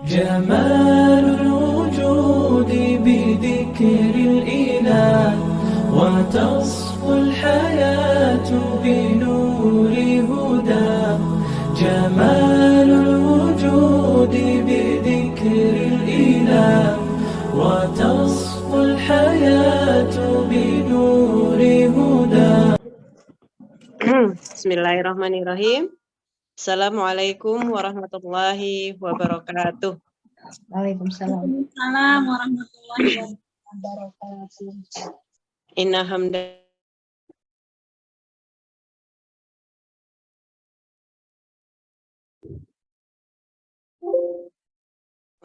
جمال الوجود بذكر الإله وتصفو الحياة بنور هداه. جمال الوجود بذكر الإله وتصفو الحياة بنور هداه. Bismillahirrahmanirrahim. Assalamualaikum warahmatullahi wabarakatuh. Waalaikumsalam. Waalaikumsalam warahmatullahi wabarakatuh. Inna hamda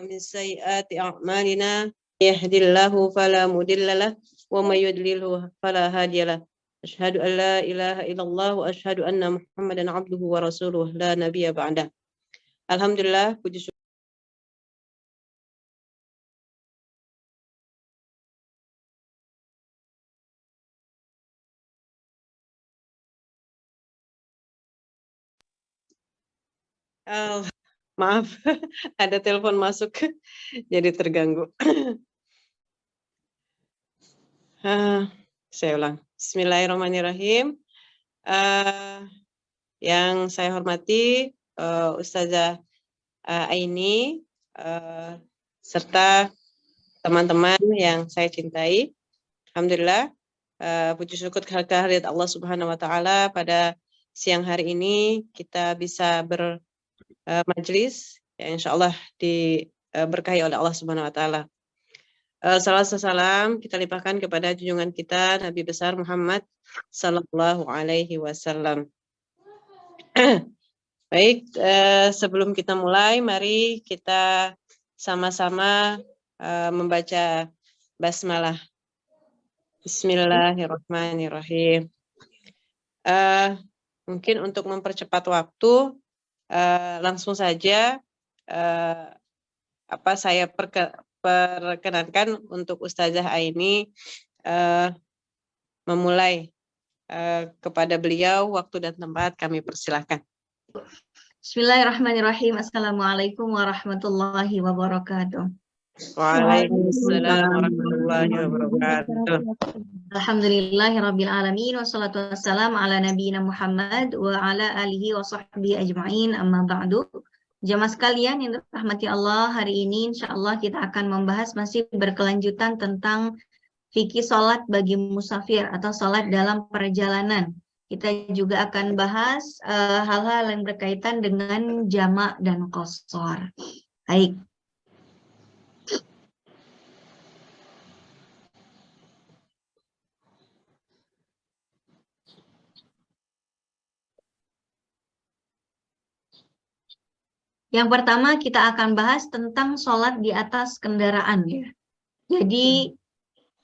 min sayyiati a'malina yahdillahu fala mudhillalah wa may yudlilhu fala hadiyalah. Asyhadu an la ilaha illallah wa asyhadu anna Muhammadan abduhu wa rasuluh la nabiyya ba'dah. Alhamdulillah, puji syukur maaf, ada telepon masuk jadi terganggu. Saya ulang. Bismillahirrahmanirrahim. Yang saya hormati Ustazah Aini serta teman-teman yang saya cintai. Alhamdulillah, puji syukur kehadirat Allah Subhanahu wa taala, pada siang hari ini kita bisa bermajelis yang insyaallah diberkahi oleh Allah Subhanahu wa taala. Salam salam kita limpahkan kepada junjungan kita Nabi besar Muhammad sallallahu alaihi wasallam. Baik, sebelum kita mulai, mari kita sama-sama membaca basmalah. Bismillahirrahmanirrahim. Mungkin untuk mempercepat waktu, langsung saja saya perkenankan untuk Ustazah Aini memulai. Kepada beliau waktu dan tempat kami persilahkan. Bismillahirrahmanirrahim. Assalamualaikum warahmatullahi wabarakatuh. Waalaikumsalam warahmatullahi wabarakatuh. Alhamdulillahirabbil alamin wassalatu wassalamu ala nabiyina Muhammad wa ala alihi wa sahbihi ajma'in, amma ba'du. Jamaah sekalian yang dirahmati Allah, hari ini insyaallah kita akan membahas masih berkelanjutan tentang fikih sholat bagi musafir atau sholat dalam perjalanan. Kita juga akan bahas hal-hal yang berkaitan dengan jamak dan qashar. Baik. Yang pertama kita akan bahas tentang sholat di atas kendaraan ya. Jadi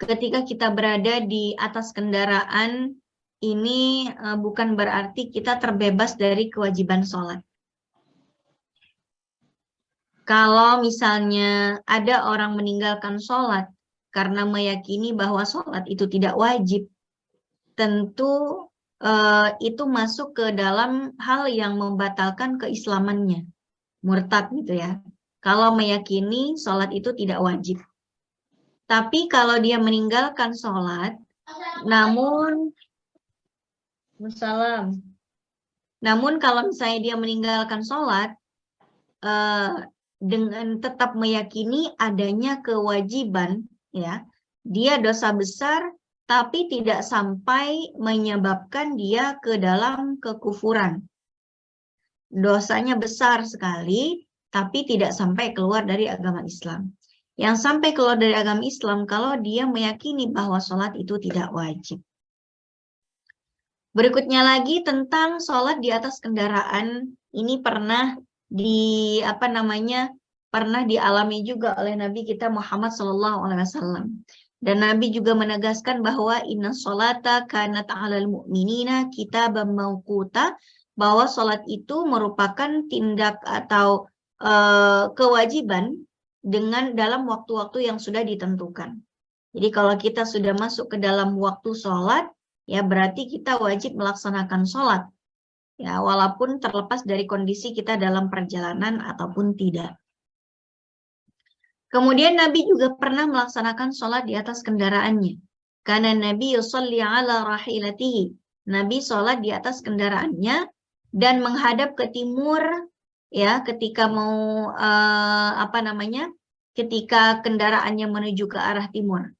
ketika kita berada di atas kendaraan, ini bukan berarti kita terbebas dari kewajiban sholat. Kalau misalnya ada orang meninggalkan sholat karena meyakini bahwa sholat itu tidak wajib, tentu itu masuk ke dalam hal yang membatalkan keislamannya, murtad gitu ya. Kalau meyakini sholat itu tidak wajib. Tapi kalau dia meninggalkan sholat, namun kalau misalnya dia meninggalkan sholat dengan tetap meyakini adanya kewajiban, ya, dia dosa besar, tapi tidak sampai menyebabkan dia ke dalam kekufuran. Dosanya besar sekali, tapi tidak sampai keluar dari agama Islam. Yang sampai keluar dari agama Islam kalau dia meyakini bahwa sholat itu tidak wajib. Berikutnya lagi tentang sholat di atas kendaraan, ini pernah dialami juga oleh Nabi kita Muhammad SAW. Dan Nabi juga menegaskan bahwa inna sholata kanat 'alal mu'minina kitaban mauquta, bahwa sholat itu merupakan tindak atau kewajiban dalam waktu-waktu yang sudah ditentukan. Jadi kalau kita sudah masuk ke dalam waktu sholat, ya berarti kita wajib melaksanakan sholat. Ya, walaupun terlepas dari kondisi kita dalam perjalanan ataupun tidak. Kemudian Nabi juga pernah melaksanakan sholat di atas kendaraannya. Karena Nabi yusalli ala rahilatihi. Nabi sholat di atas kendaraannya dan menghadap ke timur, ya, ketika mau ketika kendaraannya menuju ke arah timur.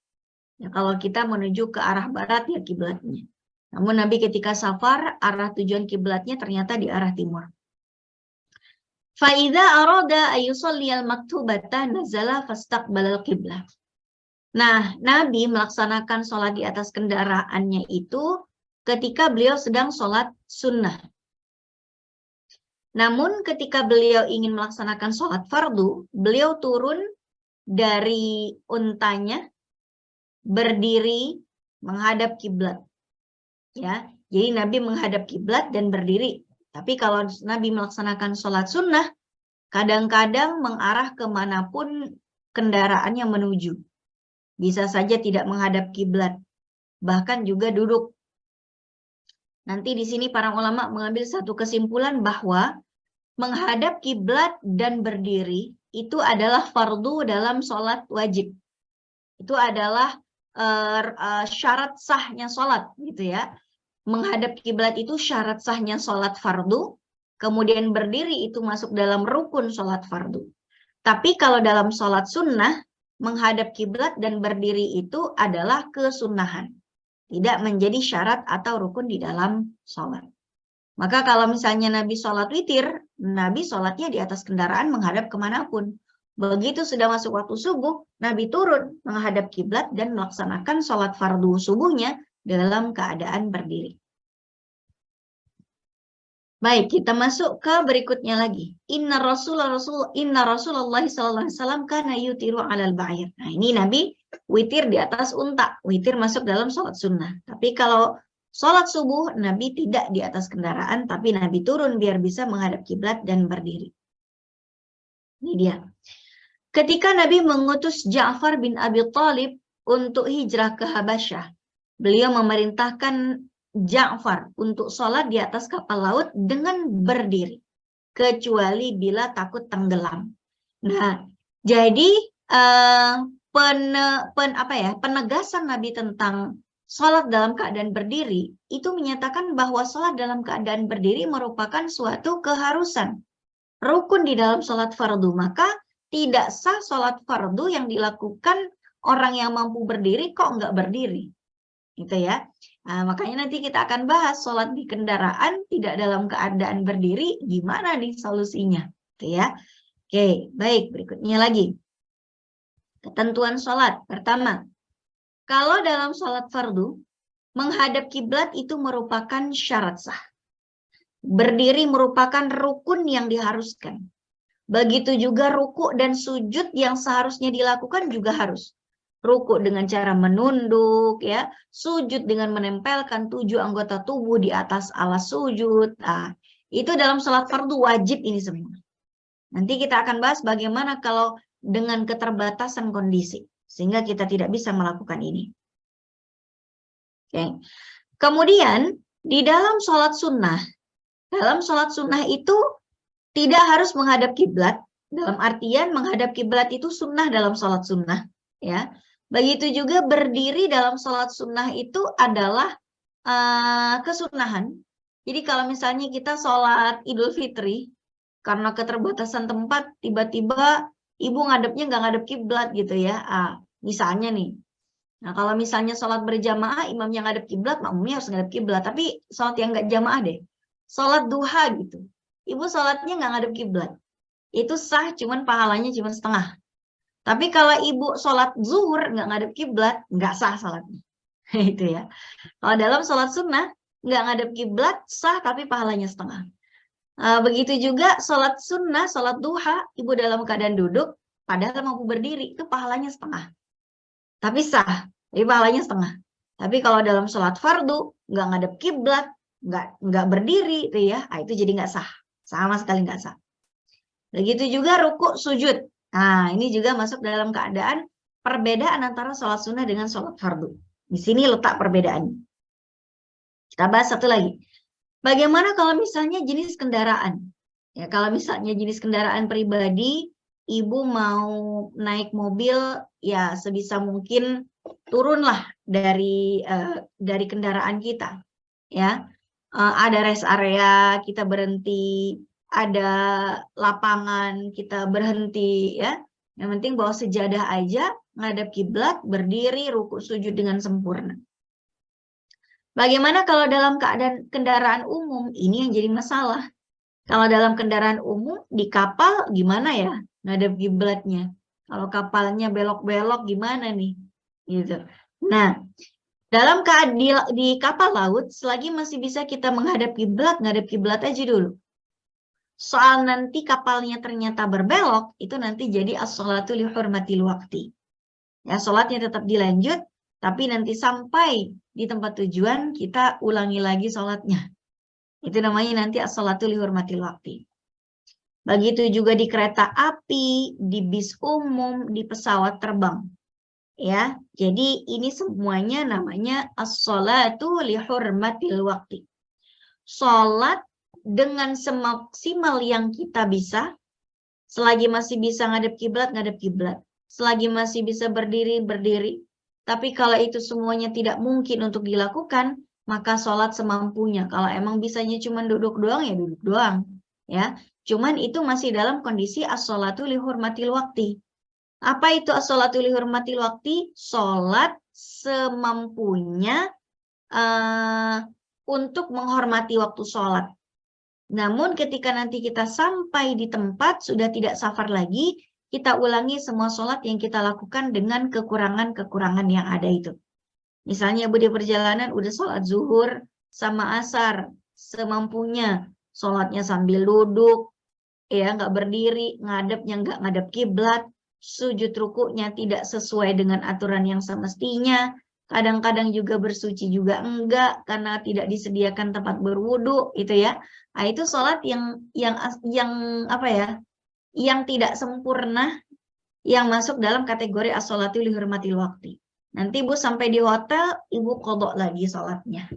Ya, kalau kita menuju ke arah barat ya kiblatnya. Namun Nabi ketika safar arah tujuan kiblatnya ternyata di arah timur. Fa'idha arada ayusalliyal maktubata nazala fastaqbalal qiblah. Nah, Nabi melaksanakan sholat di atas kendaraannya itu ketika beliau sedang sholat sunnah. Namun ketika beliau ingin melaksanakan sholat fardu, beliau turun dari untanya, berdiri menghadap kiblat. Ya, jadi Nabi menghadap kiblat dan berdiri. Tapi kalau Nabi melaksanakan sholat sunnah, kadang-kadang mengarah kemanapun kendaraannya menuju. Bisa saja tidak menghadap kiblat, bahkan juga duduk. Nanti di sini para ulama mengambil satu kesimpulan bahwa menghadap kiblat dan berdiri itu adalah fardu dalam sholat wajib. Itu adalah syarat sahnya sholat, gitu ya. Menghadap kiblat itu syarat sahnya sholat fardu, kemudian berdiri itu masuk dalam rukun sholat fardu. Tapi kalau dalam sholat sunnah, menghadap kiblat dan berdiri itu adalah kesunnahan, tidak menjadi syarat atau rukun di dalam sholat. Maka kalau misalnya Nabi sholat witir, Nabi sholatnya di atas kendaraan menghadap kemanapun. Begitu sudah masuk waktu subuh, Nabi turun menghadap kiblat dan melaksanakan sholat fardu subuhnya dalam keadaan berdiri. Baik, kita masuk ke berikutnya lagi. Inna Rasulullah sallallahu alaihi wasallam kana yutiru 'alal ba'ir. Nah, ini Nabi witir di atas unta. Witir masuk dalam sholat sunnah. Tapi kalau sholat subuh, Nabi tidak di atas kendaraan, tapi Nabi turun biar bisa menghadap kiblat dan berdiri. Ini dia. Ketika Nabi mengutus Ja'far bin Abi Thalib untuk hijrah ke Habasyah, beliau memerintahkan Ja'far untuk sholat di atas kapal laut dengan berdiri, kecuali bila takut tenggelam. Nah, jadi penegasan Nabi tentang sholat dalam keadaan berdiri itu menyatakan bahwa sholat dalam keadaan berdiri merupakan suatu keharusan, rukun di dalam sholat fardu. Maka tidak sah sholat fardu yang dilakukan orang yang mampu berdiri kok nggak berdiri, gitu ya. Nah, makanya nanti kita akan bahas sholat di kendaraan tidak dalam keadaan berdiri, gimana nih solusinya, gitu ya. Oke, baik, berikutnya lagi. Ketentuan sholat. Pertama, kalau dalam sholat fardu, menghadap kiblat itu merupakan syarat sah. Berdiri merupakan rukun yang diharuskan. Begitu juga ruku dan sujud yang seharusnya dilakukan juga harus. Ruku dengan cara menunduk, ya, sujud dengan menempelkan 7 anggota tubuh di atas alas sujud. Nah, itu dalam sholat fardu wajib ini semua. Nanti kita akan bahas bagaimana kalau dengan keterbatasan kondisi, sehingga kita tidak bisa melakukan ini. Oke. Kemudian di dalam sholat sunnah itu tidak harus menghadap kiblat. Dalam artian menghadap kiblat itu sunnah dalam sholat sunnah, ya. Begitu juga berdiri dalam sholat sunnah itu adalah kesunahan. Jadi kalau misalnya kita sholat Idul Fitri, karena keterbatasan tempat, tiba-tiba ibu ngadepnya nggak ngadep kiblat gitu ya. Misalnya nih. Nah, kalau misalnya sholat berjamaah, imam yang ngadep kiblat, makmumnya harus ngadep kiblat. Tapi sholat yang nggak jamaah deh, sholat duha gitu. Ibu sholatnya nggak ngadep kiblat. Itu sah, cuman pahalanya cuma setengah. Tapi kalau ibu sholat zuhur nggak ngadep kiblat, nggak sah sholatnya. Itu ya. Kalau dalam sholat sunnah, nggak ngadep kiblat, sah tapi pahalanya setengah. Begitu juga sholat sunnah, sholat duha, ibu dalam keadaan duduk, padahal mampu berdiri, itu pahalanya setengah. Tapi sah, tapi pahalanya setengah. Tapi kalau dalam sholat fardu, nggak ngadep kiblat, nggak berdiri, itu ya, itu jadi nggak sah. Sama sekali nggak sah. Begitu juga ruku sujud. Nah, ini juga masuk dalam keadaan perbedaan antara sholat sunnah dengan sholat fardu. Di sini letak perbedaannya. Kita bahas satu lagi. Bagaimana kalau misalnya jenis kendaraan? Ya, kalau misalnya jenis kendaraan pribadi, ibu mau naik mobil, ya sebisa mungkin turunlah dari kendaraan kita, ya. Ada rest area, kita berhenti, ada lapangan, kita berhenti, ya. Yang penting bawa sejadah aja, ngadep kiblat, berdiri, ruku, sujud dengan sempurna. Bagaimana kalau dalam keadaan kendaraan umum? Ini yang jadi masalah. Kalau dalam kendaraan umum di kapal gimana ya ngadep kiblatnya? Kalau kapalnya belok-belok gimana nih? Gitu. Nah, dalam keadaan di kapal laut selagi masih bisa kita menghadap kiblat, ngadep kiblat aja dulu. Soal nanti kapalnya ternyata berbelok, itu nanti jadi as-sholatu li hurmatil waqti. Ya, sholatnya tetap dilanjut, tapi nanti sampai di tempat tujuan kita ulangi lagi sholatnya. Itu namanya nanti as-sholatu li hurmatil waqti. Begitu juga di kereta api, di bis umum, di pesawat terbang. Ya, jadi ini semuanya namanya as-sholatu li hurmatil waqti. Sholat dengan semaksimal yang kita bisa, selagi masih bisa ngadep kiblat, ngadep kiblat. Selagi masih bisa berdiri, berdiri. Tapi kalau itu semuanya tidak mungkin untuk dilakukan, maka sholat semampunya. Kalau emang bisanya cuma duduk doang, ya duduk doang. Ya, cuman itu masih dalam kondisi as-sholatu li hurmatil waqti. Apa itu as-sholatu li hurmatil waqti? Sholat semampunya untuk menghormati waktu sholat. Namun ketika nanti kita sampai di tempat, sudah tidak safar lagi, kita ulangi semua sholat yang kita lakukan dengan kekurangan-kekurangan yang ada itu. Misalnya ibu di perjalanan udah sholat zuhur sama asar, semampunya. Sholatnya sambil duduk, ya nggak berdiri, ngadepnya nggak ngadep kiblat, sujud rukunya tidak sesuai dengan aturan yang semestinya. Kadang-kadang juga bersuci juga enggak karena tidak disediakan tempat berwudu, itu ya. Nah, itu sholat yang apa ya? Yang tidak sempurna, yang masuk dalam kategori as-sholatu li hurmatil waqti. Nanti ibu sampai di hotel, ibu qodok lagi sholatnya,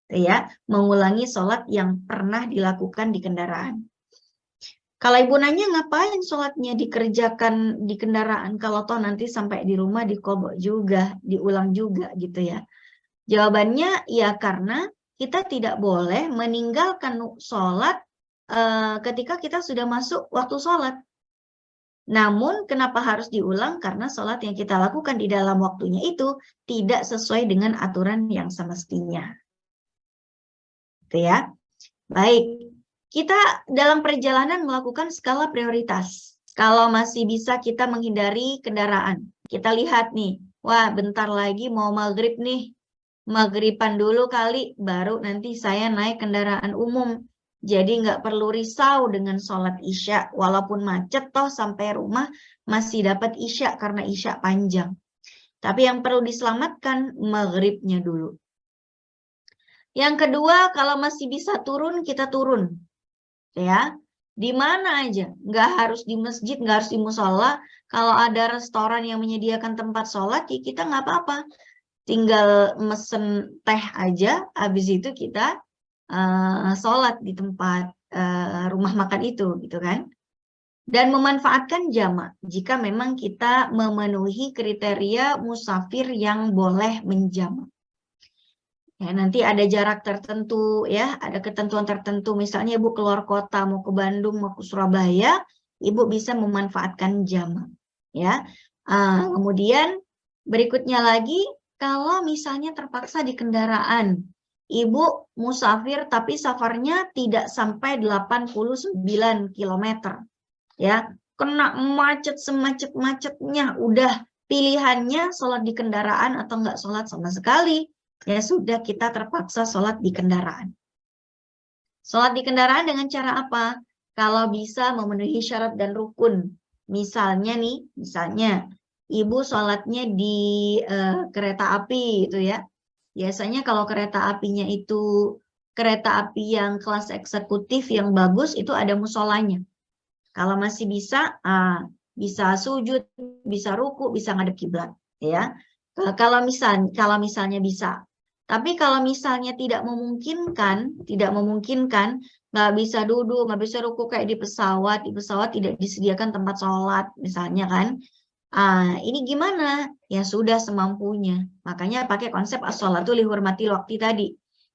ya, mengulangi sholat yang pernah dilakukan di kendaraan. Kalau ibu nanya ngapain sholatnya dikerjakan di kendaraan, kalau toh nanti sampai di rumah diqodok juga, diulang juga gitu ya. Jawabannya ya karena kita tidak boleh meninggalkan sholat ketika kita sudah masuk waktu sholat. Namun kenapa harus diulang? Karena sholat yang kita lakukan di dalam waktunya itu tidak sesuai dengan aturan yang semestinya. Gitu ya. Baik. Kita dalam perjalanan melakukan skala prioritas. Kalau masih bisa kita menghindari kendaraan. Kita lihat nih, wah bentar lagi mau maghrib nih. Maghriban dulu kali, baru nanti saya naik kendaraan umum. Jadi nggak perlu risau dengan sholat isya. Walaupun macet toh sampai rumah masih dapat isya karena isya panjang. Tapi yang perlu diselamatkan maghribnya dulu. Yang kedua, kalau masih bisa turun, kita turun. Ya, di mana aja, nggak harus di masjid, nggak harus di musola. Kalau ada restoran yang menyediakan tempat sholat, ya kita nggak apa-apa, tinggal mesen teh aja, habis itu kita sholat di tempat rumah makan itu, gitu kan. Dan memanfaatkan jamak jika memang kita memenuhi kriteria musafir yang boleh menjamak. Ya, nanti ada jarak tertentu, ya, ada ketentuan tertentu. Misalnya ibu keluar kota, mau ke Bandung, mau ke Surabaya, ibu bisa memanfaatkan jamak. Ya, kemudian berikutnya lagi, kalau misalnya terpaksa di kendaraan, ibu musafir tapi safarnya tidak sampai 89 km, ya, kena macet semacet-macetnya, udah pilihannya sholat di kendaraan atau enggak sholat sama sekali. Ya sudah, kita terpaksa sholat di kendaraan. Sholat di kendaraan dengan cara apa? Kalau bisa memenuhi syarat dan rukun. Misalnya nih, ibu sholatnya di kereta api gitu ya. Biasanya kalau kereta apinya itu kereta api yang kelas eksekutif yang bagus, itu ada musolanya. Kalau masih bisa, bisa sujud, bisa ruku, bisa ngadep kiblat, ya. Kalau misalnya bisa. Tapi kalau misalnya tidak memungkinkan, nggak bisa duduk, nggak bisa ruku kayak di pesawat tidak disediakan tempat sholat, misalnya kan. Ini gimana? Ya sudah semampunya. Makanya pakai konsep as-sholatu li hurmatil waqti tadi.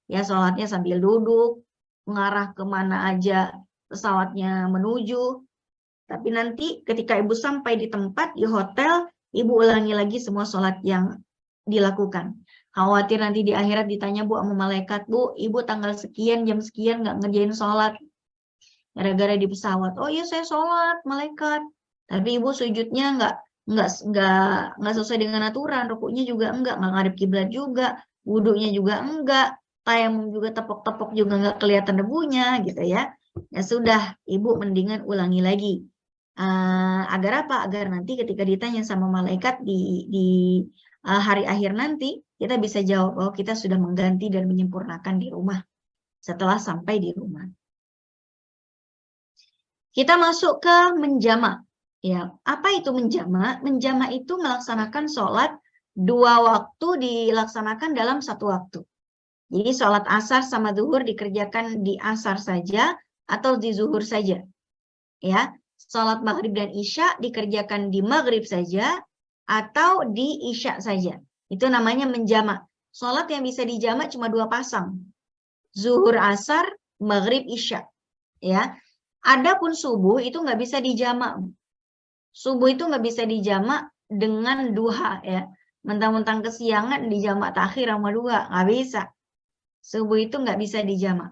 Ya sholatnya sambil duduk, mengarah kemana aja pesawatnya menuju. Tapi nanti ketika ibu sampai di tempat, di hotel, ibu ulangi lagi semua sholat yang dilakukan. Khawatir nanti di akhirat ditanya Bu sama malaikat, Bu, ibu tanggal sekian, jam sekian nggak ngerjain sholat. Gara-gara di pesawat. Oh iya saya sholat, malaikat. Tapi ibu sujudnya nggak sesuai dengan aturan, rukuknya juga nggak ngadep kiblat juga, wudunya juga enggak, tayamum juga tepok-tepok juga nggak kelihatan debunya gitu ya. Ya sudah, ibu mendingan ulangi lagi. Agar apa? Agar nanti ketika ditanya sama malaikat di hari akhir nanti, kita bisa jawab bahwa kita sudah mengganti dan menyempurnakan di rumah setelah sampai di rumah. Kita masuk ke menjamak. Ya, apa itu menjamak? Menjamak itu melaksanakan sholat 2 waktu dilaksanakan dalam 1 waktu. Jadi sholat asar sama zuhur dikerjakan di asar saja atau di zuhur saja. Ya, sholat maghrib dan isya dikerjakan di maghrib saja atau di isya saja. Itu namanya menjamak. Sholat yang bisa dijamak cuma 2 pasang. Zuhur asar, maghrib isya. Ya. Adapun subuh itu nggak bisa dijamak. Subuh itu nggak bisa dijamak dengan duha ya. Mentang-mentang kesiangan dijamak takhir sama duha, nggak bisa. Subuh itu nggak bisa dijamak.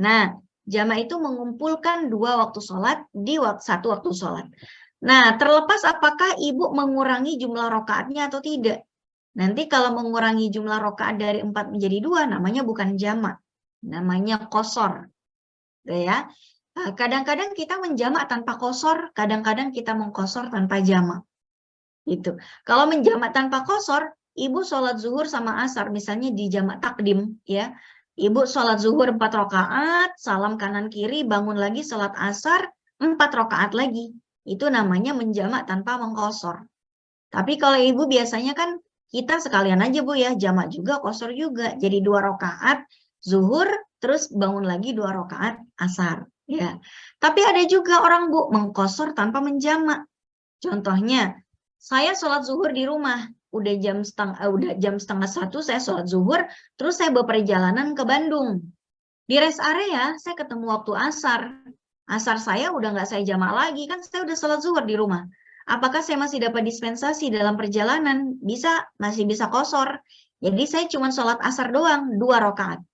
Nah, jamak itu mengumpulkan 2 waktu sholat di 1 waktu sholat. Nah, terlepas apakah ibu mengurangi jumlah rokaatnya atau tidak. Nanti kalau mengurangi jumlah rokaat dari 4 menjadi 2, namanya bukan jamak. Namanya qashar. Ya. Kadang-kadang kita menjamak tanpa qashar, kadang-kadang kita mengqashar tanpa jamak. Gitu. Kalau menjamak tanpa qashar, ibu sholat zuhur sama asar, misalnya di jamak takdim, ya. Ibu sholat zuhur 4 rakaat, salam kanan kiri, bangun lagi sholat asar 4 rakaat lagi. Itu namanya menjamak tanpa mengqashar. Tapi kalau ibu biasanya kan kita sekalian aja Bu ya, jamak juga, qashar juga. Jadi 2 rakaat zuhur, terus bangun lagi 2 rakaat asar. Ya, tapi ada juga orang Bu mengqashar tanpa menjamak. Contohnya, saya sholat zuhur di rumah, udah jam setengah 1 saya sholat zuhur, terus saya berperjalanan ke Bandung. Di rest area saya ketemu waktu asar. Asar saya udah nggak saya jamak lagi, kan saya udah sholat zuhur di rumah. Apakah saya masih dapat dispensasi dalam perjalanan? Bisa, masih bisa qashar. Jadi saya cuma sholat asar doang, 2 rakaat.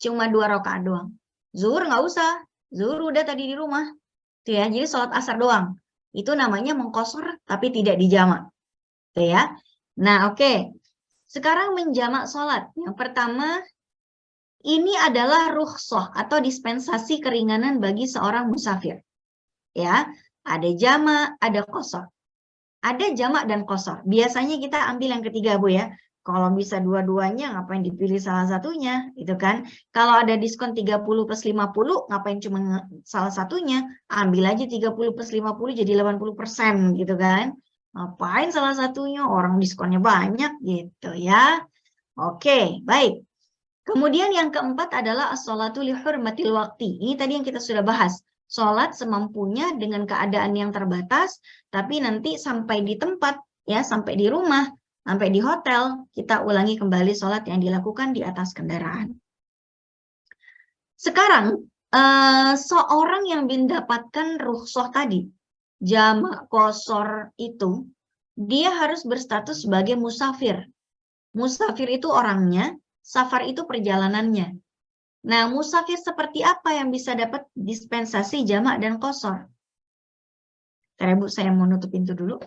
Cuma 2 rakaat doang. Zuhur nggak usah. Zuhur udah tadi di rumah. Tuh ya, jadi sholat asar doang. Itu namanya mengqashar tapi tidak dijamak. Tuh ya. Nah, oke. Sekarang menjamak sholat. Yang pertama, ini adalah rukhsah atau dispensasi keringanan bagi seorang musafir. Ya, ada jamak, ada qashar. Ada jamak dan qashar. Biasanya kita ambil yang ketiga Bu ya. Kalau bisa dua-duanya, ngapain dipilih salah satunya, gitu kan? Kalau ada diskon 30 plus 50, ngapain cuma salah satunya? Ambil aja 30 plus 50 jadi 80%, gitu kan? Ngapain salah satunya? Orang diskonnya banyak, gitu ya. Oke, baik. Kemudian yang keempat adalah as-sholatu li hurmatil waqti. Ini tadi yang kita sudah bahas. Sholat semampunya dengan keadaan yang terbatas, tapi nanti sampai di tempat, ya, sampai di rumah, sampai di hotel, kita ulangi kembali sholat yang dilakukan di atas kendaraan. Sekarang, seorang yang mendapatkan rukhsah tadi, jamak qashar itu, dia harus berstatus sebagai musafir. Musafir itu orangnya, safar itu perjalanannya. Nah, musafir seperti apa yang bisa dapat dispensasi jamak dan qashar? Bentar ya Bu, saya mau nutup pintu dulu.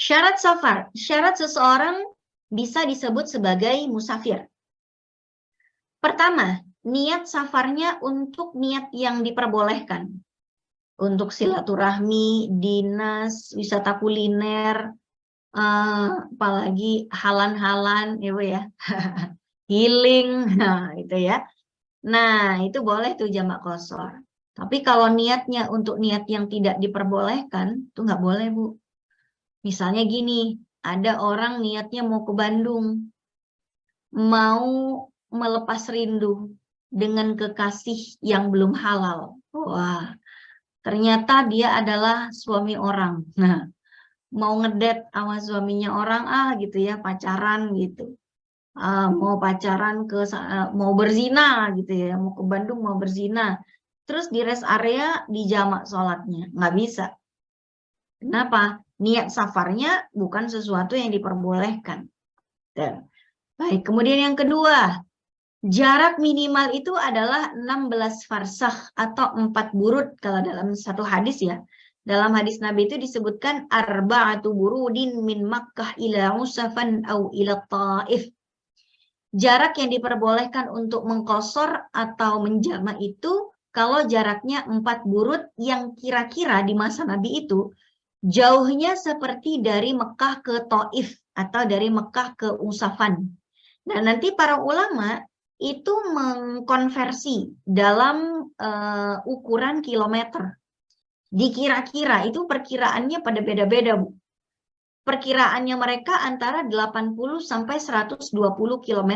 Syarat safar, syarat seseorang bisa disebut sebagai musafir. Pertama, niat safarnya untuk niat yang diperbolehkan. untuk silaturahmi, dinas, wisata kuliner, apalagi halan-halan, ya Bu ya, healing, nah itu ya. Nah itu boleh tuh jamak qashar. Tapi kalau niatnya untuk niat yang tidak diperbolehkan, itu nggak boleh Bu. Misalnya gini, ada orang niatnya mau ke Bandung, mau melepas rindu dengan kekasih yang belum halal. Wah, ternyata dia adalah suami orang. Nah, mau ngedet sama suaminya orang gitu ya, pacaran gitu. Mau pacaran mau berzina gitu ya, mau ke Bandung mau berzina. Terus di rest area dijamak sholatnya, nggak bisa. Kenapa? Niat safarnya bukan sesuatu yang diperbolehkan. Baik, kemudian yang kedua, jarak minimal itu adalah 16 farsakh atau 4 burud kalau dalam satu hadis ya. Dalam hadis Nabi itu disebutkan arba'atu burudin min Makkah ila Usafan au ila Taif. Jarak yang diperbolehkan untuk mengqashar atau menjamak itu kalau jaraknya 4 burud yang kira-kira di masa Nabi itu jauhnya seperti dari Mekah ke Taif atau dari Mekah ke Usafan. Nah, nanti para ulama itu mengkonversi dalam ukuran kilometer. Dikira-kira itu perkiraannya pada beda-beda, Bu. Perkiraannya mereka antara 80 sampai 120 km.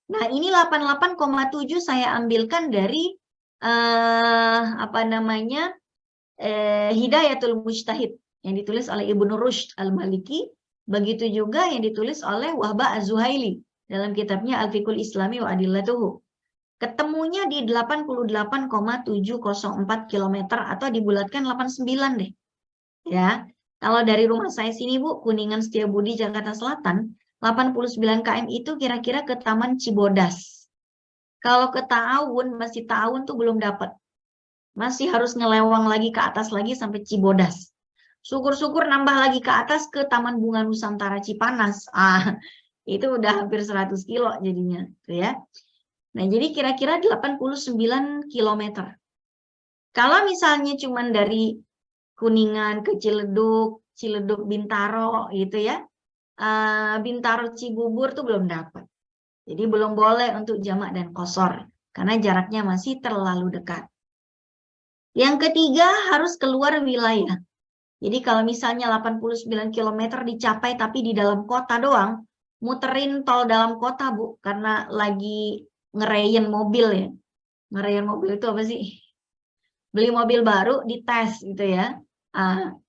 Nah, ini 88,7 saya ambilkan dari Hidayatul Mujtahid yang ditulis oleh Ibnu Rushd Al-Maliki, begitu juga yang ditulis oleh Wahbah Az-Zuhaili dalam kitabnya Al-Fiqhul Islami wa Adillatuhu. Ketemunya di 88,704 km atau dibulatkan 89 deh. Ya. Kalau dari rumah saya sini Bu, Kuningan Setiabudi Jakarta Selatan, 89 km itu kira-kira ke Taman Cibodas. Kalau ke Taun, masih Taun tuh belum dapat. Masih harus ngelewang lagi ke atas lagi sampai Cibodas. Syukur-syukur nambah lagi ke atas ke Taman Bunga Nusantara Cipanas. Itu udah hampir 100 kilo jadinya, tuh ya. Nah, jadi kira-kira 89 km. Kalau misalnya cuman dari Kuningan ke Ciledug, Ciledug Bintaro gitu ya. Bintaro Cibubur tuh belum dapat. Jadi belum boleh untuk jamak dan qashar karena jaraknya masih terlalu dekat. Yang ketiga harus keluar wilayah. Jadi kalau misalnya 89 km dicapai tapi di dalam kota doang, muterin tol dalam kota Bu, karena lagi ngerayen mobil ya. Ngerayen mobil itu apa sih? Beli mobil baru dites gitu ya.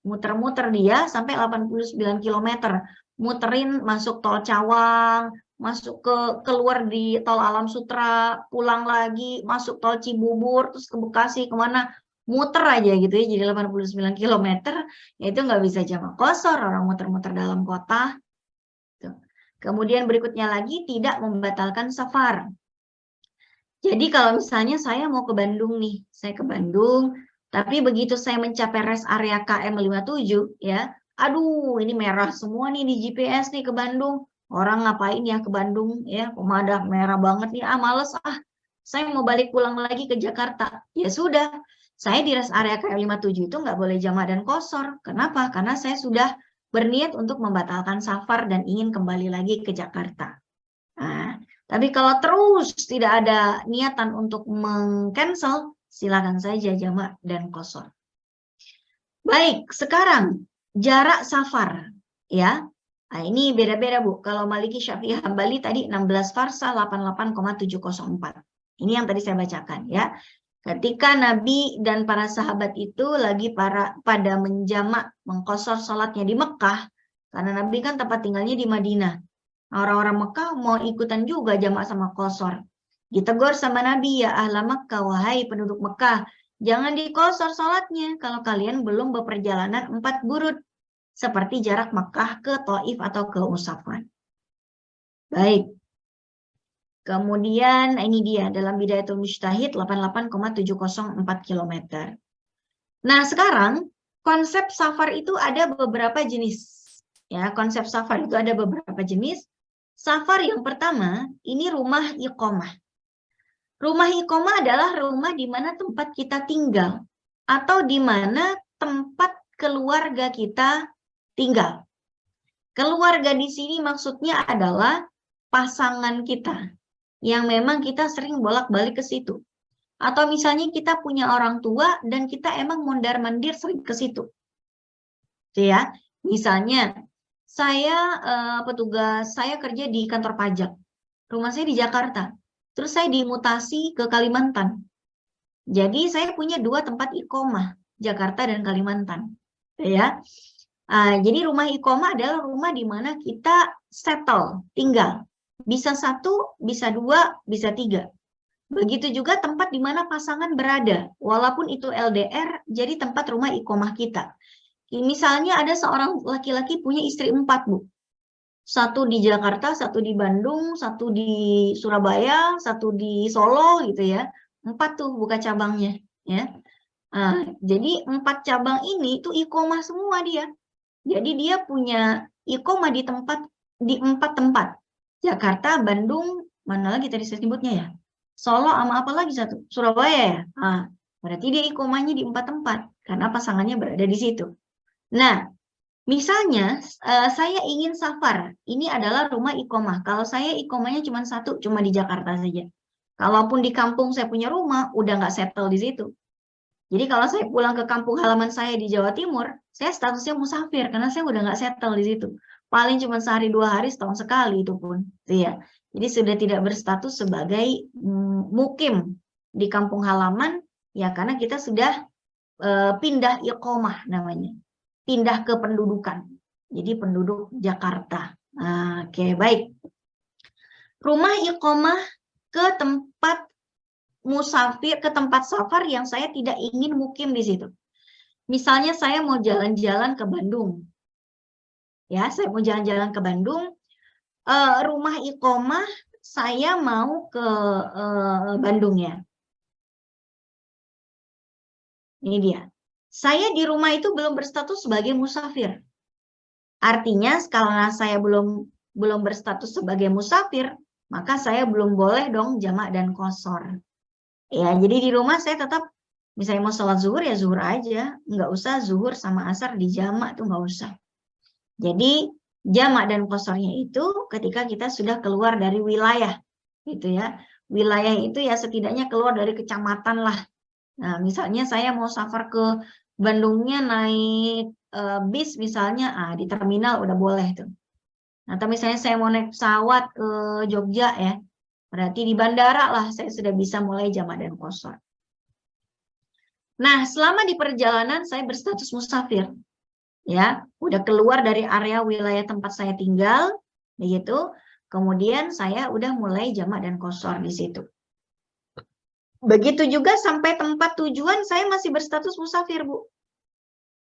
Muter-muter dia sampai 89 km. Muterin masuk tol Cawang, masuk keluar di tol Alam Sutra, pulang lagi, masuk tol Cibubur, terus ke Bekasi, kemana, muter aja gitu ya, jadi 89 km, ya itu nggak bisa jamak qashar, orang muter-muter dalam kota. Kemudian berikutnya lagi, tidak membatalkan safar. Jadi kalau misalnya saya mau ke Bandung nih, saya ke Bandung, tapi begitu saya mencapai rest area KM 57 ya, aduh ini merah semua nih di GPS nih ke Bandung. Orang ngapain ya ke Bandung ya, pemadah merah banget nih, males saya mau balik pulang lagi ke Jakarta. Ya sudah, saya di rest area KM 57 itu nggak boleh jamak dan qashar. Kenapa? Karena saya sudah berniat untuk membatalkan safar dan ingin kembali lagi ke Jakarta. Nah, tapi kalau terus tidak ada niatan untuk meng-cancel, silakan saja jamak dan qashar. Baik, sekarang jarak safar ya. Nah, ini beda-beda Bu. Kalau Maliki, Syafi'i, Hambali tadi 16 farsa 88,704. Ini yang tadi saya bacakan ya. Ketika Nabi dan para sahabat itu lagi pada menjamak mengqashar salatnya di Mekah, karena Nabi kan tempat tinggalnya di Madinah. Orang-orang Mekah mau ikutan juga jamak sama qashar. Ditegur sama Nabi, ya ahla Mekah, wahai penduduk Mekah, jangan diqashar salatnya kalau kalian belum berperjalanan 4 burud, seperti jarak Mekah ke Taif atau ke Usafan. Baik. Kemudian ini dia dalam Bidayatul Mujtahid 88,704 km. Nah, sekarang konsep safar itu ada beberapa jenis. Ya, konsep safar itu ada beberapa jenis. Safar yang pertama, ini rumah iqamah. Rumah iqamah adalah rumah di mana tempat kita tinggal. atau di mana tempat keluarga kita tinggal. Keluarga di sini maksudnya adalah pasangan kita yang memang kita sering bolak-balik ke situ. Atau misalnya kita punya orang tua dan kita emang mondar-mandir sering ke situ. Ya, misalnya saya petugas, saya kerja di kantor pajak. Rumah saya di Jakarta. Terus saya dimutasi ke Kalimantan. Jadi saya punya 2 tempat iqomah, Jakarta dan Kalimantan. Ya. Jadi rumah iqomah adalah rumah di mana kita settle, tinggal. Bisa 1, bisa 2, bisa 3. Begitu juga tempat di mana pasangan berada. Walaupun itu LDR, jadi tempat rumah iqomah kita. Misalnya ada seorang laki-laki punya istri 4, Bu. 1 di Jakarta, 1 di Bandung, 1 di Surabaya, 1 di Solo gitu ya. 4 tuh buka cabangnya. Ya. Jadi 4 cabang ini tuh iqomah semua dia. Jadi dia punya iqomah di 4 tempat. Jakarta, Bandung, mana lagi tadi saya sebutnya ya? Solo sama apa lagi satu? Surabaya ya? Berarti dia iqomahnya di 4 tempat. Karena pasangannya berada di situ. Nah, misalnya saya ingin safar. Ini adalah rumah iqomah. Kalau saya iqomahnya cuma 1, cuma di Jakarta saja. Kalaupun di kampung saya punya rumah, udah nggak settle di situ. Jadi kalau saya pulang ke kampung halaman saya di Jawa Timur, saya statusnya musafir karena saya udah nggak settle di situ. Paling cuma sehari 2 hari, setahun sekali itu pun. Ya. Jadi sudah tidak berstatus sebagai mukim di kampung halaman, ya karena kita sudah pindah iqomah namanya. Pindah ke pendudukan. Jadi penduduk Jakarta. Oke, baik. Rumah iqomah ke tempat musafir, ke tempat safar yang saya tidak ingin mukim di situ. Misalnya saya mau jalan-jalan ke Bandung. Ya, saya mau jalan-jalan ke Bandung. Rumah iqomah saya mau ke Bandung ya. Ini dia. Saya di rumah itu belum berstatus sebagai musafir. Artinya karena saya belum berstatus sebagai musafir, maka saya belum boleh dong jamak dan qashar. Ya, jadi di rumah saya tetap, misalnya mau sholat zuhur ya zuhur aja, nggak usah zuhur sama asar di jamak tuh nggak usah. Jadi jamak dan qasharnya itu ketika kita sudah keluar dari wilayah, gitu ya. Wilayah itu ya setidaknya keluar dari kecamatan lah. Nah, misalnya saya mau safar ke Bandungnya naik bis misalnya, di terminal udah boleh tuh. Atau misalnya saya mau naik pesawat ke Jogja ya. Berarti di bandara lah saya sudah bisa mulai jamak dan qashar. Nah, selama di perjalanan saya berstatus musafir. Ya, udah keluar dari area wilayah tempat saya tinggal, begitu. Kemudian saya udah mulai jamak dan qashar di situ. Begitu juga sampai tempat tujuan saya masih berstatus musafir, Bu.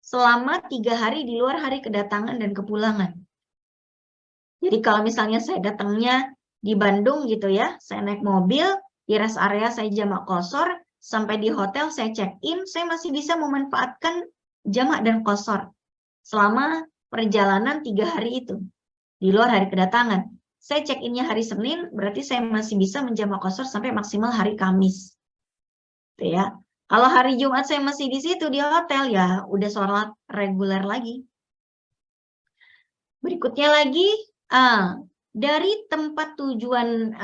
Selama 3 hari di luar hari kedatangan dan kepulangan. Jadi kalau misalnya saya datangnya di Bandung gitu ya, saya naik mobil, di rest area saya jamak qashar, sampai di hotel saya check-in, saya masih bisa memanfaatkan jamak dan qashar selama perjalanan 3 hari itu, di luar hari kedatangan. Saya check-innya hari Senin, berarti saya masih bisa menjamak qashar sampai maksimal hari Kamis. Gitu ya. Kalau hari Jumat saya masih di situ, di hotel, ya udah sholat reguler lagi. Berikutnya lagi, dari tempat tujuan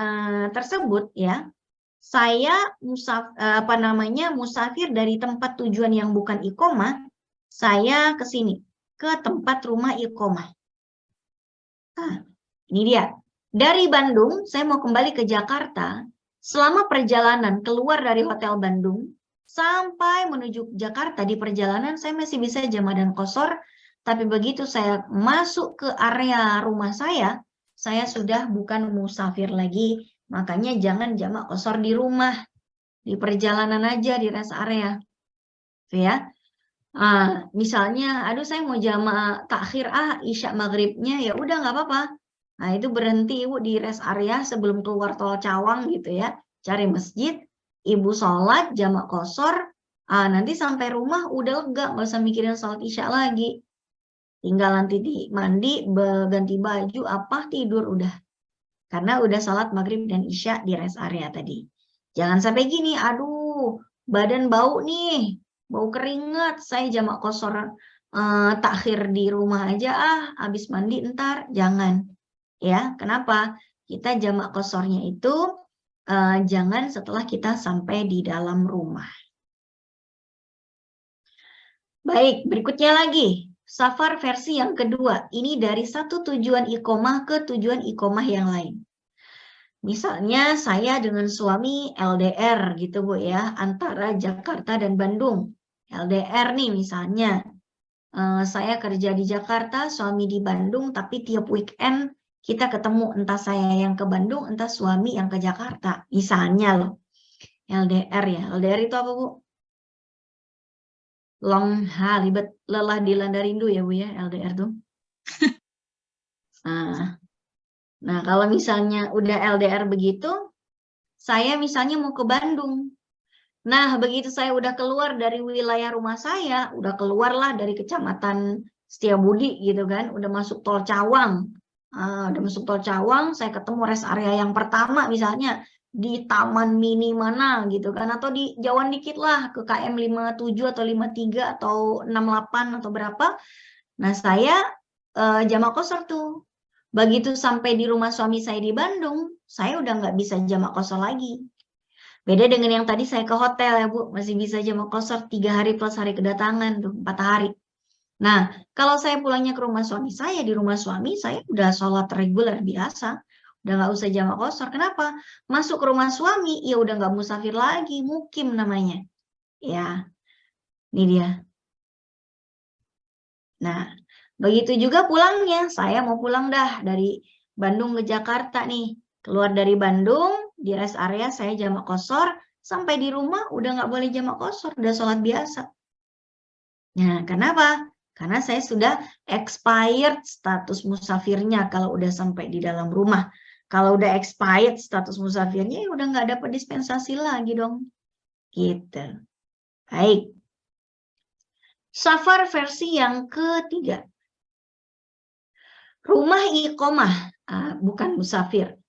tersebut ya, saya musafir dari tempat tujuan yang bukan iqomah, saya ke sini, ke tempat rumah iqomah. Nah, ini dia. Dari Bandung, saya mau kembali ke Jakarta. Selama perjalanan keluar dari Hotel Bandung, sampai menuju Jakarta, di perjalanan saya masih bisa jamak dan qashar, tapi begitu saya masuk ke area rumah saya sudah bukan musafir lagi. Makanya jangan jamak qashar di rumah, di perjalanan aja, di rest area. Ya. Misalnya, aduh saya mau jamak takhir isya maghribnya, ya udah nggak apa-apa. Nah itu berhenti Ibu di rest area sebelum keluar tol Cawang gitu ya, cari masjid, Ibu sholat jamak qashar, nanti sampai rumah udah lega, nggak usah mikirin sholat isya lagi. Tinggal nanti mandi, ganti baju, tidur udah. Karena udah sholat maghrib dan isya di rest area tadi. Jangan sampai gini, aduh badan bau nih, bau keringat, saya jamak qashar takhir di rumah aja, habis mandi ntar, jangan. Ya, kenapa? Kita jamak qasharnya itu jangan setelah kita sampai di dalam rumah. Baik, berikutnya lagi. Safar versi yang kedua. Ini dari satu tujuan iqomah ke tujuan iqomah yang lain. Misalnya saya dengan suami LDR gitu Bu ya, antara Jakarta dan Bandung. LDR nih misalnya. Saya kerja di Jakarta, suami di Bandung, tapi tiap weekend kita ketemu, entah saya yang ke Bandung, entah suami yang ke Jakarta. Misalnya loh, LDR ya. LDR itu apa Bu? Libet, lelah dilanda rindu ya Bu ya, LDR tuh. Nah, kalau misalnya udah LDR begitu, saya misalnya mau ke Bandung. Nah, begitu saya udah keluar dari wilayah rumah saya, udah keluarlah dari kecamatan Setiabudi gitu kan, udah masuk tol Cawang. Udah masuk tol Cawang, saya ketemu rest area yang pertama misalnya di Taman Mini mana gitu kan, atau di jauhan dikit lah ke KM 57 atau 53 atau 68 atau berapa. Nah, saya jamak qashar tuh. Begitu sampai di rumah suami saya di Bandung, saya udah nggak bisa jamak qashar lagi. Beda dengan yang tadi saya ke hotel ya Bu, masih bisa jamak qashar 3 hari plus hari kedatangan tuh, 4 hari. Nah, kalau saya pulangnya ke rumah suami saya, di rumah suami saya udah sholat reguler biasa, udah nggak usah jamak qashar. Kenapa? Masuk ke rumah suami, ya udah nggak musafir lagi, mukim namanya. Ya, ini dia. Nah, begitu juga pulangnya, saya mau pulang dah dari Bandung ke Jakarta nih. Keluar dari Bandung, di rest area saya jamak qashar, sampai di rumah udah nggak boleh jamak qashar, udah sholat biasa. Nah, kenapa? Karena saya sudah expired status musafirnya kalau udah sampai di dalam rumah. Kalau udah expired status musafirnya, ya udah nggak dapat dispensasi lagi dong. Gitu. Baik. Safar versi yang ketiga. Rumah iqomah, bukan musafir.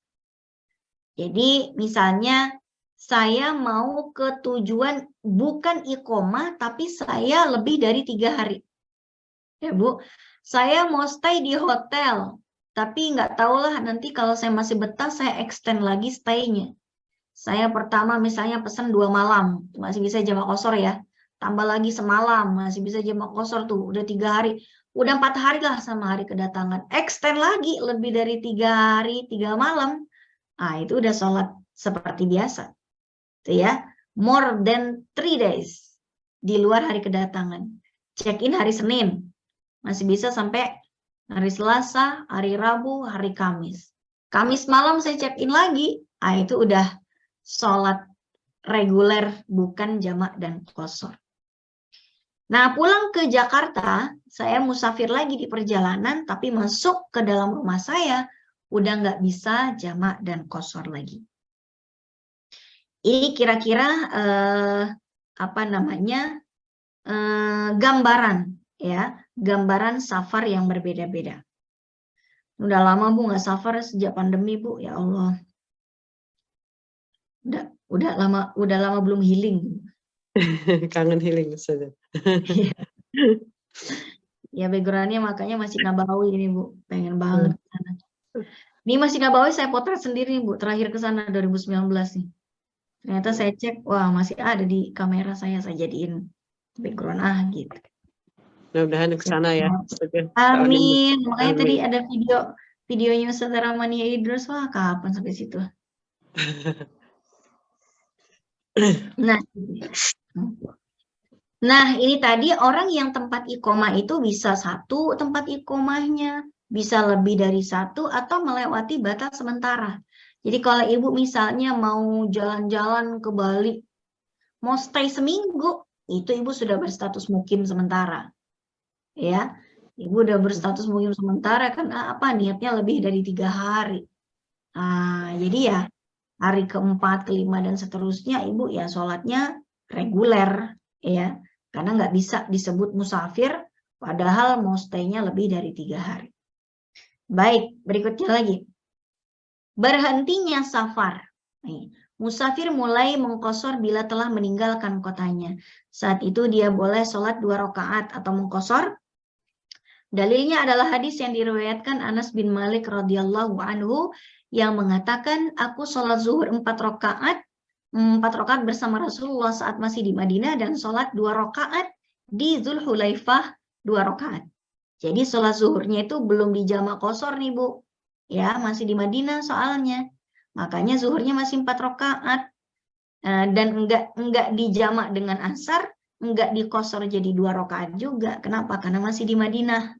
Jadi misalnya saya mau ke tujuan bukan iqomah, tapi saya lebih dari 3 hari. Ya Bu, saya mau stay di hotel, tapi nggak tahulah nanti kalau saya masih betah, saya extend lagi stay-nya. Saya pertama misalnya pesan 2 malam, masih bisa jamak qashar ya. Tambah lagi semalam, masih bisa jamak qashar tuh, udah 3 hari. Udah 4 hari lah sama hari kedatangan. Extend lagi lebih dari 3 hari, 3 malam. Itu udah sholat seperti biasa. Itu ya, more than 3 days. Di luar hari kedatangan. Check-in hari Senin. Masih bisa sampai hari Selasa, hari Rabu, hari Kamis. Kamis malam saya check-in lagi. Itu udah sholat reguler, bukan jamak dan qashar. Nah, pulang ke Jakarta, saya musafir lagi di perjalanan, tapi masuk ke dalam rumah saya, udah nggak bisa jamak dan qashar lagi. Ini kira-kira gambaran ya, gambaran safar yang berbeda-beda. Udah lama Bu nggak safar sejak pandemi Bu, ya Allah. Udah lama belum healing. Kangen healing saja. Ya backgroundnya makanya masih Nabawi ini Bu, pengen banget ke sana. Ini masih Nabawi saya potret sendiri Bu, terakhir ke sana 2019 nih. Ternyata saya cek, wah masih ada di kamera saya jadiin background gitu. Mudah-mudahan ke sana ya. Amin. Makanya tadi ada videonya Saudara Mania Idrus, wah kapan sampai situ? Nah, ini tadi orang yang tempat iqomah itu bisa satu tempat iqomahnya, bisa lebih dari satu atau melewati batas sementara. Jadi kalau Ibu misalnya mau jalan-jalan ke Bali, mau stay seminggu, itu Ibu sudah berstatus mukim sementara. Ya, Ibu udah berstatus mukim sementara kan niatnya lebih dari 3 hari. Jadi ya hari keempat, kelima dan seterusnya Ibu ya sholatnya reguler ya, karena nggak bisa disebut musafir padahal mau stay-nya lebih dari 3 hari. Baik, berikutnya lagi. Berhentinya safar. musafir mulai mengqashar bila telah meninggalkan kotanya. Saat itu dia boleh sholat 2 rakaat atau mengqashar. Dalilnya adalah hadis yang diriwayatkan Anas bin Malik radhiyallahu anhu yang mengatakan, aku sholat zuhur 4 rakaat bersama Rasulullah saat masih di Madinah dan sholat 2 rakaat di Dzulhulaifah 2 rakaat. Jadi sholat zuhurnya itu belum dijamak qashar nih Bu, ya masih di Madinah soalnya, makanya zuhurnya masih 4 rakaat dan enggak dijamak dengan asar, enggak diqashar jadi 2 rakaat juga. Kenapa? Karena masih di Madinah.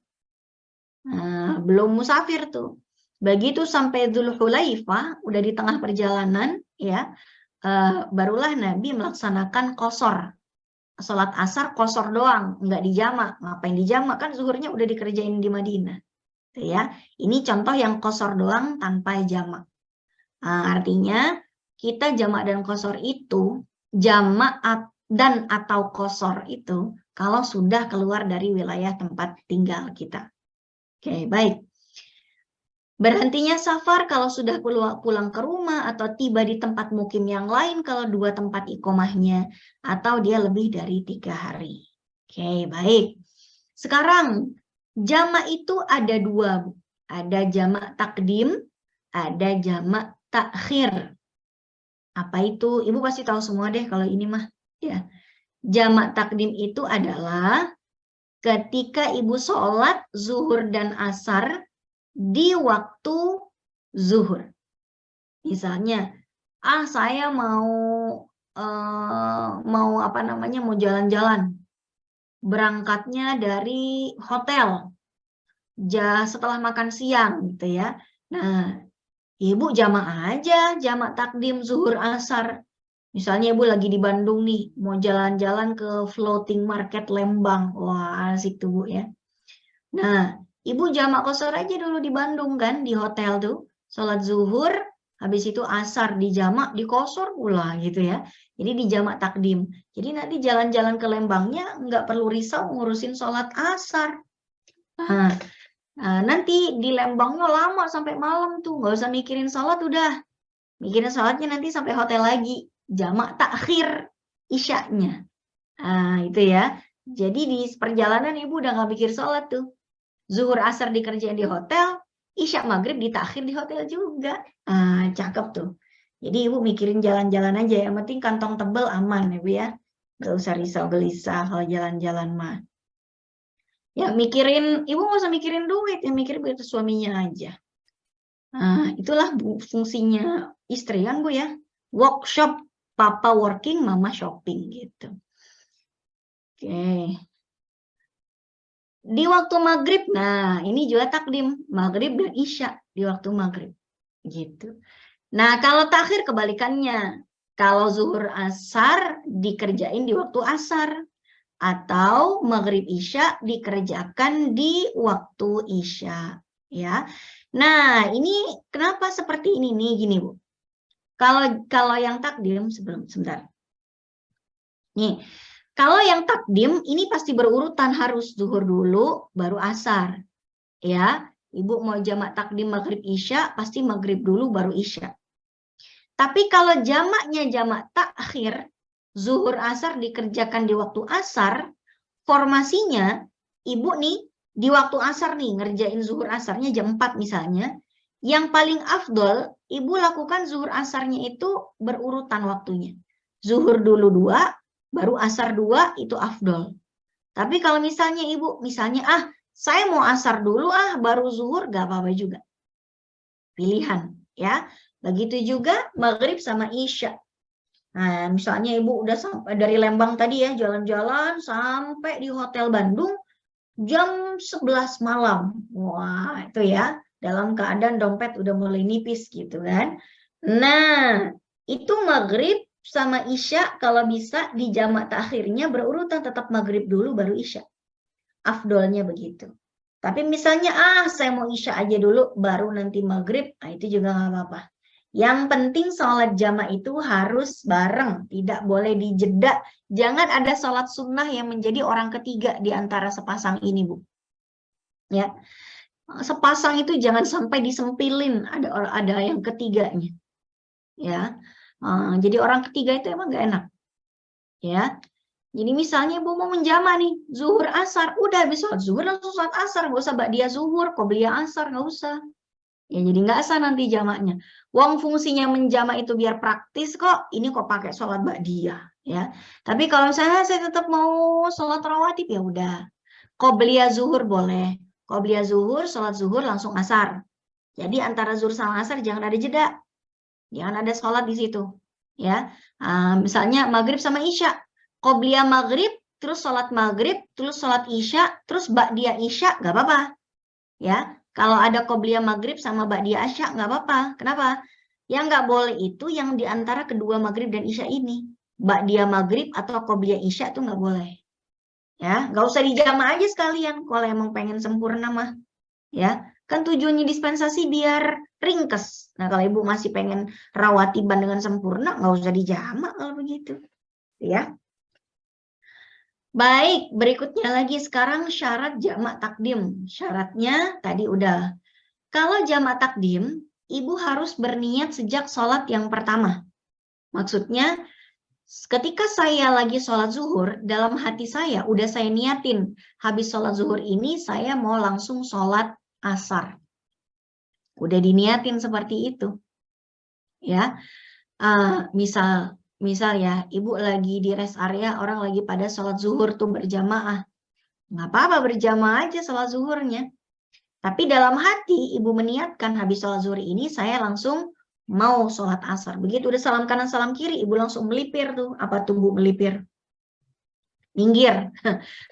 Belum musafir tuh. Begitu sampai Dzulhulaifah, udah di tengah perjalanan, ya, barulah Nabi melaksanakan qashar. Sholat asar qashar doang, enggak dijamak. Ngapain dijamak? Kan zuhurnya udah dikerjain di Madinah. Tuh ya. Ini contoh yang qashar doang tanpa jamak. Artinya kita jamak dan qashar itu, jamak dan atau qashar itu kalau sudah keluar dari wilayah tempat tinggal kita. Oke, baik. Berhentinya safar kalau sudah pulang ke rumah atau tiba di tempat mukim yang lain kalau 2 tempat iqomahnya atau dia lebih dari 3 hari. Oke, baik. Sekarang jamak itu ada 2. Ada jamak takdim, ada jamak takhir. Apa itu? Ibu pasti tahu semua deh kalau ini mah. Ya. Jamak takdim itu adalah ketika ibu sholat zuhur dan asar di waktu zuhur. Misalnya, saya mau jalan-jalan. Berangkatnya dari hotel setelah makan siang gitu ya. Nah, ibu jamak aja, jamak takdim zuhur asar. Misalnya ibu lagi di Bandung nih, mau jalan-jalan ke floating market Lembang. Wah, asik tuh Bu ya. Nah, ibu jamak qashar aja dulu di Bandung kan, di hotel tuh. Sholat zuhur, habis itu asar dijamak, di qashar pula gitu ya. Jadi dijamak takdim. Jadi nanti jalan-jalan ke Lembangnya nggak perlu risau ngurusin sholat asar. Nah, nanti di Lembangnya lama sampai malam tuh, nggak usah mikirin sholat udah. Mikirin sholatnya nanti sampai hotel lagi. Jamak takhir isyaknya. Itu ya. Jadi di perjalanan ibu udah nggak mikir sholat tuh. Zuhur asar dikerjain di hotel, isya maghrib ditakhir di hotel juga. Cakep tuh. Jadi ibu mikirin jalan-jalan aja. Yang penting kantong tebel aman ya Bu ya. Nggak usah risau gelisah kalau jalan-jalan mah. Ya mikirin, ibu nggak usah mikirin duit, yang mikirin buat suaminya aja. Itulah fungsinya istri kan Bu ya. Workshop, papa working, mama shopping gitu. Oke. Di waktu maghrib, nah ini juga takdim, maghrib dan isya di waktu maghrib gitu. Nah kalau takhir kebalikannya, kalau zuhur asar dikerjain di waktu asar atau maghrib isya dikerjakan di waktu isya ya. Nah ini kenapa seperti ini nih gini Bu. Kalau yang takdim sebentar. Nih, kalau yang takdim ini pasti berurutan, harus zuhur dulu baru asar. Ya, Ibu mau jamak takdim maghrib isya pasti maghrib dulu baru isya. Tapi kalau jamaknya jamak takhir, zuhur asar dikerjakan di waktu asar, formasinya Ibu nih di waktu asar nih ngerjain zuhur asarnya jam 4 misalnya. Yang paling afdol, ibu lakukan zuhur asarnya itu berurutan waktunya. Zuhur dulu 2, baru asar 2, itu afdol. Tapi kalau misalnya ibu, saya mau asar dulu baru zuhur, gak apa-apa juga. Pilihan ya. Begitu juga maghrib sama isya. Nah, misalnya ibu udah sampai dari Lembang tadi ya, jalan-jalan sampai di Hotel Bandung jam 11 malam. Wah, itu ya. Dalam keadaan dompet udah mulai nipis gitu kan. Nah, itu maghrib sama isya kalau bisa di jamak takhirnya berurutan, tetap maghrib dulu baru isya. Afdolnya begitu. Tapi misalnya saya mau isya aja dulu baru nanti maghrib, itu juga nggak apa-apa. Yang penting sholat jamak itu harus bareng, tidak boleh dijeda. Jangan ada sholat sunnah yang menjadi orang ketiga di antara sepasang ini Bu. Ya. Sepasang itu jangan sampai disempilin ada yang ketiganya. Ya. Jadi orang ketiga itu emang nggak enak. Ya. Jadi misalnya ibu mau menjama nih, zuhur asar, udah habis sholat zuhur langsung sholat asar, nggak usah ba'diyah zuhur, qobliyah asar, nggak usah. Ya jadi nggak sah nanti jamaknya. Wong fungsinya menjama itu biar praktis kok, ini kok pakai sholat ba'diyah ya. Tapi kalau misalnya saya tetap mau sholat rawatib ya udah. Qobliyah zuhur boleh. Qobliyah zuhur, sholat zuhur langsung asar. Jadi antara zuhur sama asar jangan ada jeda. Jangan ada sholat di situ. Ya, misalnya maghrib sama isya. Qobliyah maghrib, terus sholat maghrib, terus sholat isya, terus ba'diyah isya, nggak apa-apa. Ya, kalau ada qobliyah maghrib sama ba'diyah isya, nggak apa-apa. Kenapa? Yang nggak boleh itu yang diantara kedua maghrib dan isya ini. Ba'diyah maghrib atau qobliyah isya itu nggak boleh. Ya, nggak usah dijama aja sekalian kalau emang pengen sempurna mah. Ya, kan tujuannya dispensasi biar ringkes. Nah, kalau ibu masih pengen rawatiban dengan sempurna, nggak usah dijama kalau begitu. Ya. Baik, berikutnya lagi sekarang syarat jamak takdim. Syaratnya tadi udah. Kalau jamak takdim, ibu harus berniat sejak sholat yang pertama. Maksudnya, ketika saya lagi sholat zuhur, dalam hati saya udah saya niatin. Habis sholat zuhur ini saya mau langsung sholat asar. Udah diniatin seperti itu. Ya, misal ya, ibu lagi di rest area, orang lagi pada sholat zuhur tuh berjamaah. Nggak apa-apa berjamaah aja sholat zuhurnya. Tapi dalam hati ibu meniatkan habis sholat zuhur ini saya langsung mau sholat asar. Begitu udah salam kanan salam kiri, ibu langsung melipir tuh. Apa tuh bu melipir? Minggir.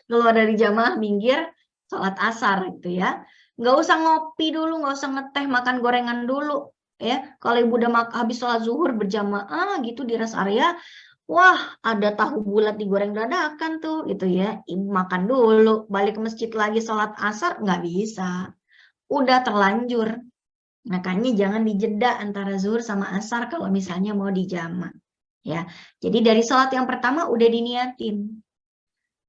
Keluar dari jamaah, minggir, sholat asar gitu ya. Nggak usah ngopi dulu, nggak usah ngeteh, makan gorengan dulu. Ya, kalau ibu udah habis sholat zuhur berjamaah gitu di rest area, wah ada tahu bulat digoreng dadakan tuh gitu ya, ibu makan dulu, balik ke masjid lagi sholat asar nggak bisa, udah terlanjur. Makanya jangan dijeda antara zuhur sama asar kalau misalnya mau dijama. Ya, jadi dari sholat yang pertama udah diniatin.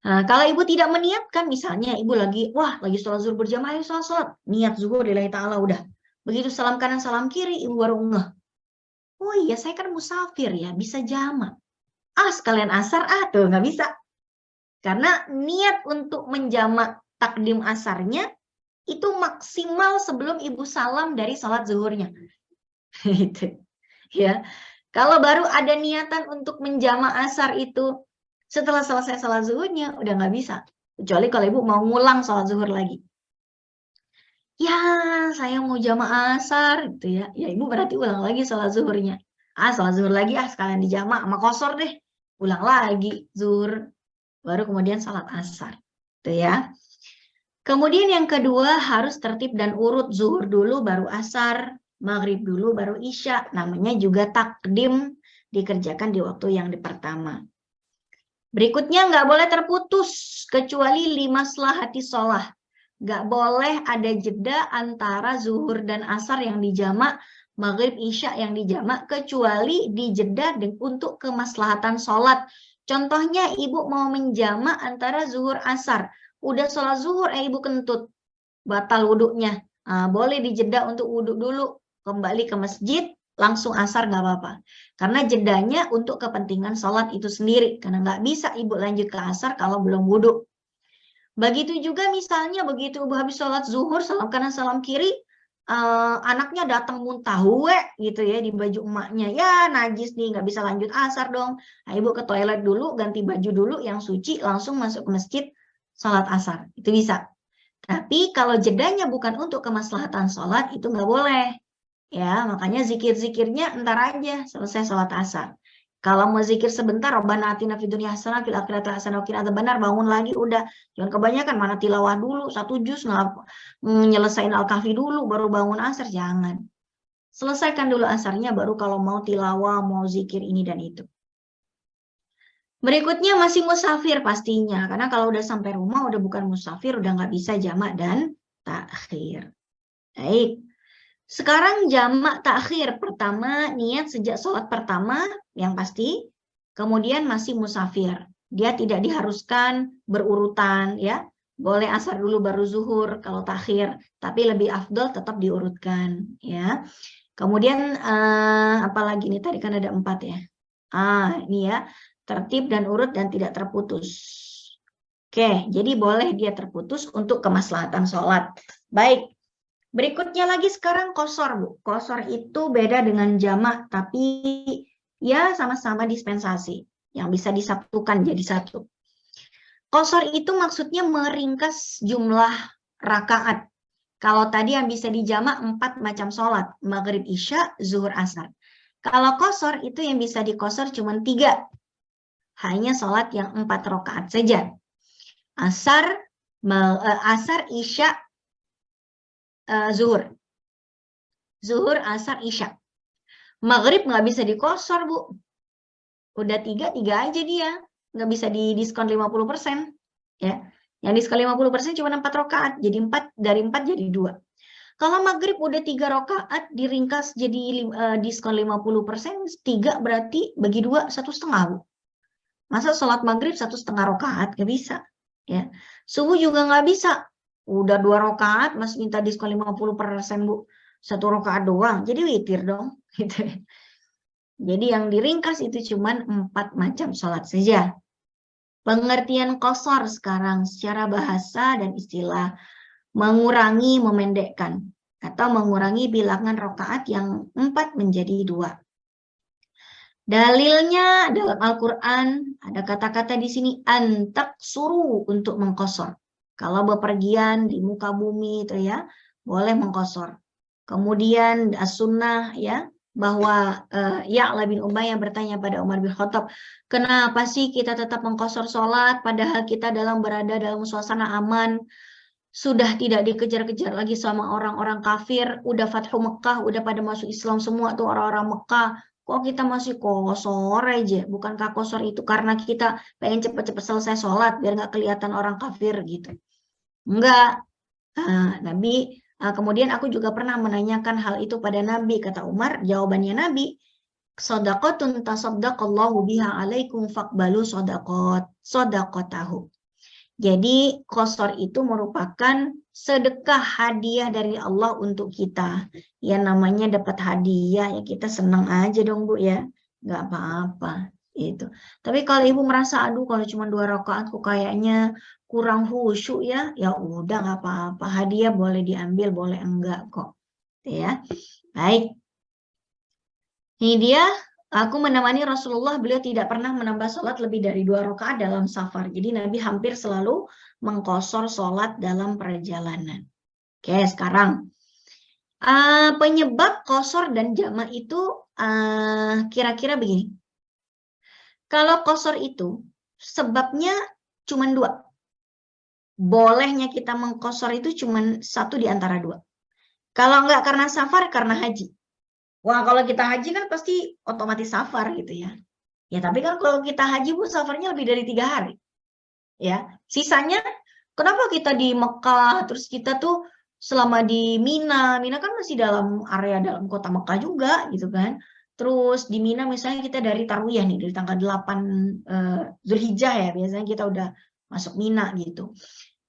Nah, kalau ibu tidak meniatkan, misalnya ibu lagi sholat zuhur berjamaah, ayo sholat, niat zuhur lillahi ta'ala udah. Begitu salam kanan salam kiri, ibu baru ngeh. Oh iya, saya kan musafir ya, bisa jamak. Sekalian asar, tuh nggak bisa. Karena niat untuk menjamak takdim asarnya itu maksimal sebelum ibu salam dari sholat zuhurnya. Gitu. Ya. Kalau baru ada niatan untuk menjamak asar itu setelah selesai sholat zuhurnya, udah nggak bisa. Kecuali kalau ibu mau ngulang sholat zuhur lagi. Ya, saya mau jamaah asar gitu ya. Ya, ibu berarti ulang lagi sholat zuhurnya. Sholat zuhur lagi sekalian dijamak sama kosor deh. Ulang lagi zuhur, baru kemudian sholat asar. Gitu ya. Kemudian yang kedua harus tertib dan urut, zuhur dulu baru asar, maghrib dulu baru isya. Namanya juga takdim, dikerjakan di waktu yang pertama. Berikutnya nggak boleh terputus kecuali 5 selahati sholat. Nggak boleh ada jeda antara zuhur dan asar yang dijamak, maghrib isya yang dijamak, kecuali dijeda untuk kemaslahatan sholat. Contohnya ibu mau menjamak antara zuhur asar. Udah sholat zuhur, ibu kentut, batal wudhunya. Boleh dijeda untuk wudhu dulu, kembali ke masjid, langsung asar nggak apa-apa. Karena jedanya untuk kepentingan sholat itu sendiri. Karena nggak bisa ibu lanjut ke asar kalau belum wudhu. Begitu juga misalnya begitu ibu habis sholat zuhur, salam kanan salam kiri, anaknya datang muntah gitu ya di baju emaknya. Ya najis nih, nggak bisa lanjut asar dong. Nah, ibu ke toilet dulu, ganti baju dulu yang suci, langsung masuk ke masjid sholat asar. Itu bisa. Tapi kalau jedanya bukan untuk kemaslahatan sholat, itu nggak boleh. Ya, makanya zikir-zikirnya entar aja selesai sholat asar. Kalau mau zikir sebentar, Rabbana atina fid dunya hasanah fil akhirati hasanah wa qina adzabannar, bangun lagi udah. Jangan kebanyakan, mana tilawah dulu, 1 juz nyelesain Al-Kahfi dulu baru bangun asar, jangan. Selesaikan dulu asarnya baru kalau mau tilawah, mau zikir ini dan itu. Berikutnya masih musafir pastinya, karena kalau udah sampai rumah udah bukan musafir, udah nggak bisa jamak dan takhir. Baik. Sekarang jamak takhir, pertama niat sejak sholat pertama yang pasti, kemudian masih musafir. Dia tidak diharuskan berurutan ya, boleh asar dulu baru zuhur kalau takhir, tapi lebih afdol tetap diurutkan ya. Kemudian apalagi nih, tadi kan ada 4 ya. Ini ya, tertib dan urut dan tidak terputus. Oke, jadi boleh dia terputus untuk kemaslahatan sholat. Baik, berikutnya lagi sekarang qasar, Bu. Qasar itu beda dengan jamak, tapi ya sama-sama dispensasi, yang bisa disatukan jadi satu. Qasar itu maksudnya meringkas jumlah rakaat. Kalau tadi yang bisa dijamak 4 macam sholat, maghrib, isya, zuhur, asar. Kalau qasar itu yang bisa diqasar cuma 3. Hanya sholat yang 4 rakaat saja. Asar, isya, zuhur. Zuhur, asar, isya. Maghrib nggak bisa diqasar, Bu. Udah 3 aja dia. Nggak bisa didiskon 50%. Ya. Yang diskon 50% cuma 4 rakaat. Jadi 4 dari 4 jadi 2. Kalau maghrib udah 3 rakaat diringkas jadi diskon 50%, 3 berarti bagi 2 1,5, Bu. Masa sholat maghrib 1,5 rakaat? Nggak bisa. Ya. Subuh juga nggak bisa. Udah 2 rakaat masih minta diskon 50%, Bu. 1 rakaat doang. Jadi witir dong. Gitu. Jadi yang diringkas itu cuma 4 macam sholat saja. Pengertian qasar sekarang secara bahasa dan istilah, mengurangi, memendekkan, atau mengurangi bilangan rakaat yang 4 menjadi 2. Dalilnya dalam Al-Quran ada kata-kata di sini antak suruh untuk mengqasar. Kalau bepergian di muka bumi itu ya boleh mengqasar. Kemudian as-sunnah ya, bahwa Ya'la bin Umayyah bertanya pada Umar bin Khattab, kenapa sih kita tetap mengqasar sholat padahal kita berada dalam suasana aman, sudah tidak dikejar-kejar lagi sama orang-orang kafir, udah Fathu Mekah, udah pada masuk Islam semua tuh orang-orang Mekah, kok kita masih qasar aja? Bukankah qasar itu karena kita pengen cepat-cepat selesai sholat biar nggak kelihatan orang kafir gitu? Enggak. Nabi kemudian aku juga pernah menanyakan hal itu pada Nabi, kata Umar, jawabannya Nabi, shadaqatun tasaddaqallahu biha alaikum faqbalu shadaqatahu. Jadi qasar itu merupakan sedekah hadiah dari Allah untuk kita. Ya namanya dapat hadiah ya kita senang aja dong, Bu ya. Nggak apa-apa itu. Tapi kalau Ibu merasa aduh kalau cuma 2 rakaat kok kayaknya kurang khusyuk ya, ya udah nggak apa-apa. Hadiah boleh diambil, boleh enggak kok. Ya. Baik. Ini dia, aku menemani Rasulullah, beliau tidak pernah menambah sholat lebih dari 2 rakaat dalam safar. Jadi Nabi hampir selalu mengqasar sholat dalam perjalanan. Oke, sekarang penyebab qasar dan jamak itu kira-kira begini. Kalau qasar itu sebabnya cuma 2. Bolehnya kita mengqasar itu cuma 1 di antara 2. Kalau enggak karena safar, karena haji. Wah, kalau kita haji kan pasti otomatis safar gitu ya. Ya, tapi kan kalau kita haji, Bu, safarnya lebih dari 3 hari. Ya, sisanya kenapa kita di Mekah, terus kita tuh selama di Mina kan masih dalam area dalam kota Mekah juga gitu kan. Terus di Mina misalnya kita dari Tarwiyah nih, dari tanggal 8 Zulhijjah ya, biasanya kita udah masuk Mina gitu.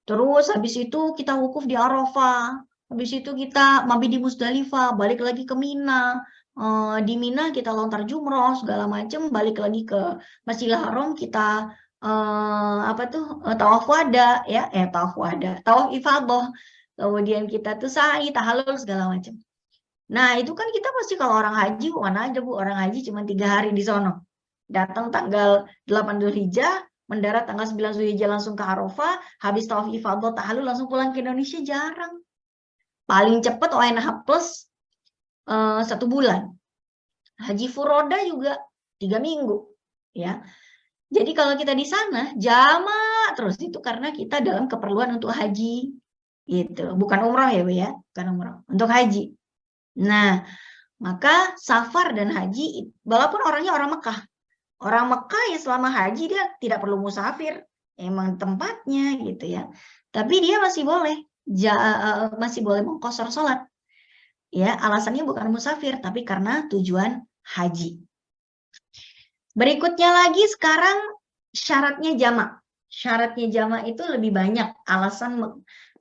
Terus habis itu kita wukuf di Arafah. Habis itu kita mabit di Musdalifah, balik lagi ke Mina. Di Mina kita lontar jumroh segala macam, balik lagi ke Masjidil Haram kita tawaf wada ya, tawaf ifadah. Kemudian kita tuh sa'i, tahallul segala macam. Nah, itu kan kita pasti kalau orang haji mana aja, Bu, orang haji cuma 3 hari di sono. Datang tanggal 8 Dzulhijjah, mendarat tanggal 9 Dzulhijjah langsung ke Arafah, habis tawaf ifadah, tahallul langsung pulang ke Indonesia, jarang. Paling cepat ONH plus 1 bulan. Haji furoda juga 3 minggu. Ya. Jadi kalau kita di sana jamak terus itu karena kita dalam keperluan untuk haji. Gitu. Bukan umroh ya, Bu ya, bukan umroh. Untuk haji. Nah, maka safar dan haji walaupun orangnya orang Mekah. Orang Mekah ya selama haji dia tidak perlu musafir. Emang tempatnya gitu ya. Tapi dia masih boleh mengqasar sholat. Ya, alasannya bukan musafir, tapi karena tujuan haji. Berikutnya lagi sekarang syaratnya jamak. Syaratnya jamak itu lebih banyak.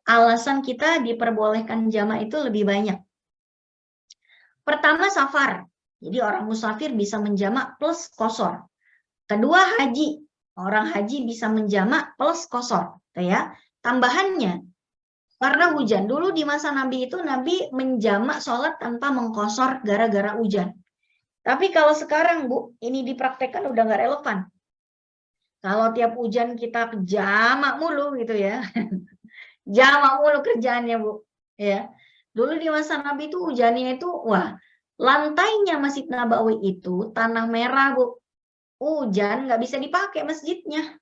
Alasan kita diperbolehkan jamak itu lebih banyak. Pertama safar, jadi orang musafir bisa menjamak plus qasar. Kedua haji, orang haji bisa menjamak plus qasar, ya. Tambahannya, karena hujan, dulu di masa Nabi itu Nabi menjamak sholat tanpa mengqasar gara-gara hujan. Tapi kalau sekarang Bu, ini dipraktekkan udah nggak relevan. Kalau tiap hujan kita jamak mulu gitu ya. Jamak mulu kerjaannya Bu. Ya. Dulu di masa Nabi itu hujannya itu, wah, lantainya Masjid Nabawi itu tanah merah Bu. Hujan nggak bisa dipakai masjidnya.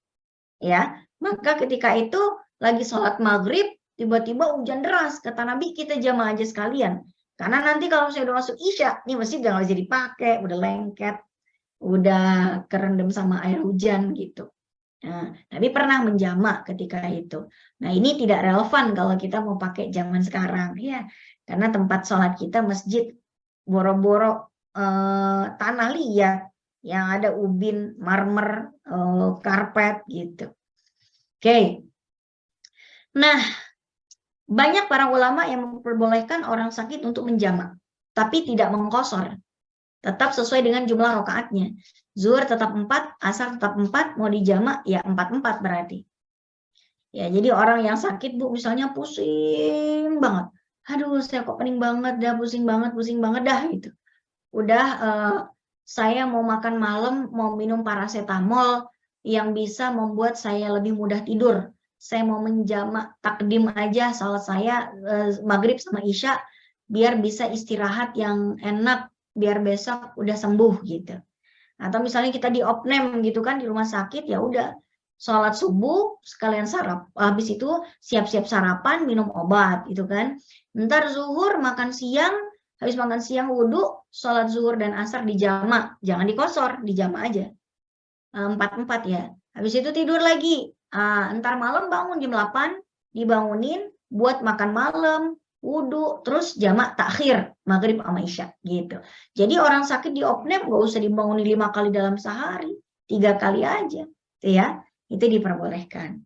Ya. Maka ketika itu lagi sholat maghrib, tiba-tiba hujan deras. Kata Nabi, kita jamak aja sekalian. Karena nanti kalau saya udah masuk isya, nih masjid udah nggak bisa dipakai, udah lengket, udah kerendam sama air hujan gitu. Nah, Nabi pernah menjamak ketika itu. Nah, ini tidak relevan kalau kita mau pakai zaman sekarang, ya, karena tempat sholat kita masjid boro-boro tanah liat yang ada ubin, marmer, karpet gitu. Oke. Nah, banyak para ulama yang memperbolehkan orang sakit untuk menjamak, tapi tidak mengqasar. Tetap sesuai dengan jumlah rakaatnya. Zuhur tetap 4, asar tetap 4, mau dijamak ya 4-4 berarti. Ya, jadi orang yang sakit Bu, misalnya pusing banget. Aduh, saya kok pening banget dah, pusing banget dah gitu. Udah saya mau makan malam, mau minum paracetamol yang bisa membuat saya lebih mudah tidur. Saya mau menjamak takdim aja salat saya maghrib sama isya biar bisa istirahat yang enak, biar besok udah sembuh gitu. Atau misalnya kita di opname gitu kan di rumah sakit, ya udah sholat subuh sekalian habis itu siap-siap sarapan, minum obat gitu kan. Ntar zuhur makan siang, habis makan siang wudhu, sholat zuhur dan asar dijamak, jangan dikosor, dijamak aja 4-4 ya. Habis itu tidur lagi. Ntar malam bangun jam 8, dibangunin buat makan malam, wudhu, terus jamak takhir, maghrib sama isya gitu. Jadi orang sakit di opname nggak usah dibangunin 5 kali dalam sehari, 3 kali aja, ya. Itu diperbolehkan.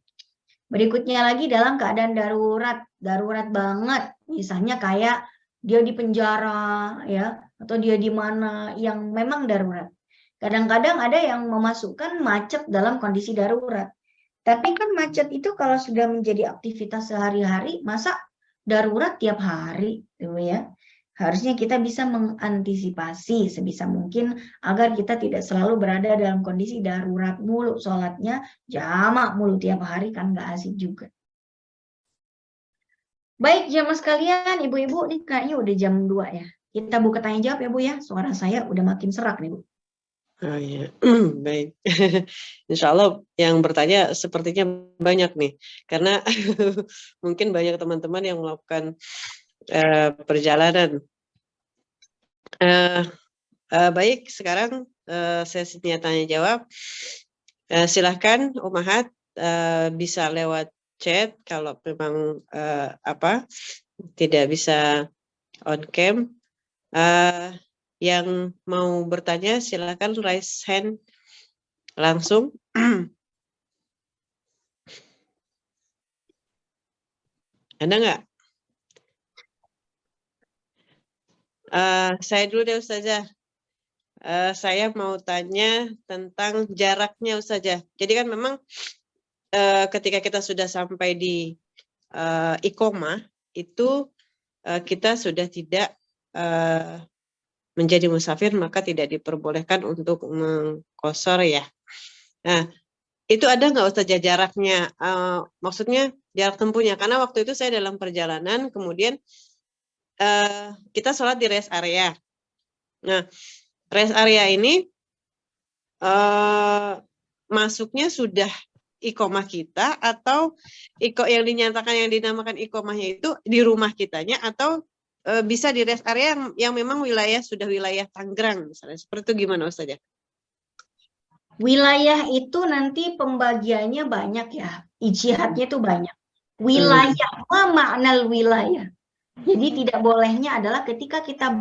Berikutnya lagi dalam keadaan darurat banget, misalnya kayak dia di penjara, ya, atau dia di mana yang memang darurat. Kadang-kadang ada yang memasukkan macet dalam kondisi darurat. Tapi kan macet itu kalau sudah menjadi aktivitas sehari-hari, masa darurat tiap hari, gitu ya. Harusnya kita bisa mengantisipasi sebisa mungkin agar kita tidak selalu berada dalam kondisi darurat mulu sholatnya, jamak mulu tiap hari kan nggak asik juga. Baik jamaah sekalian, ibu-ibu, nih kayaknya udah jam 2 ya. Kita buka tanya jawab ya Bu ya, suara saya udah makin serak nih Bu. Oh iya, baik. Insya Allah yang bertanya sepertinya banyak nih, karena mungkin banyak teman-teman yang melakukan perjalanan. Baik, sekarang sesinya tanya jawab. Silahkan Umahat bisa lewat chat kalau memang tidak bisa on cam. Yang mau bertanya silakan raise hand langsung. Ada nggak? Saya dulu deh Ustazah. Saya mau tanya tentang jaraknya Ustazah. Jadi kan memang ketika kita sudah sampai di iqomah itu kita sudah tidak menjadi musafir, maka tidak diperbolehkan untuk mengqasar ya. Nah, itu ada nggak Ustazah jaraknya? Maksudnya jarak tempuhnya, karena waktu itu saya dalam perjalanan, kemudian kita sholat di rest area. Nah, rest area ini masuknya sudah iqomah kita, atau yang dinyatakan yang dinamakan iqomahnya itu di rumah kitanya, atau bisa di rest area yang memang sudah wilayah Tangerang misalnya. Seperti itu gimana Ustazah? Wilayah itu nanti pembagiannya banyak ya, ijtihadnya itu banyak. Wilayah, apa makna wilayah? Jadi tidak bolehnya adalah ketika kita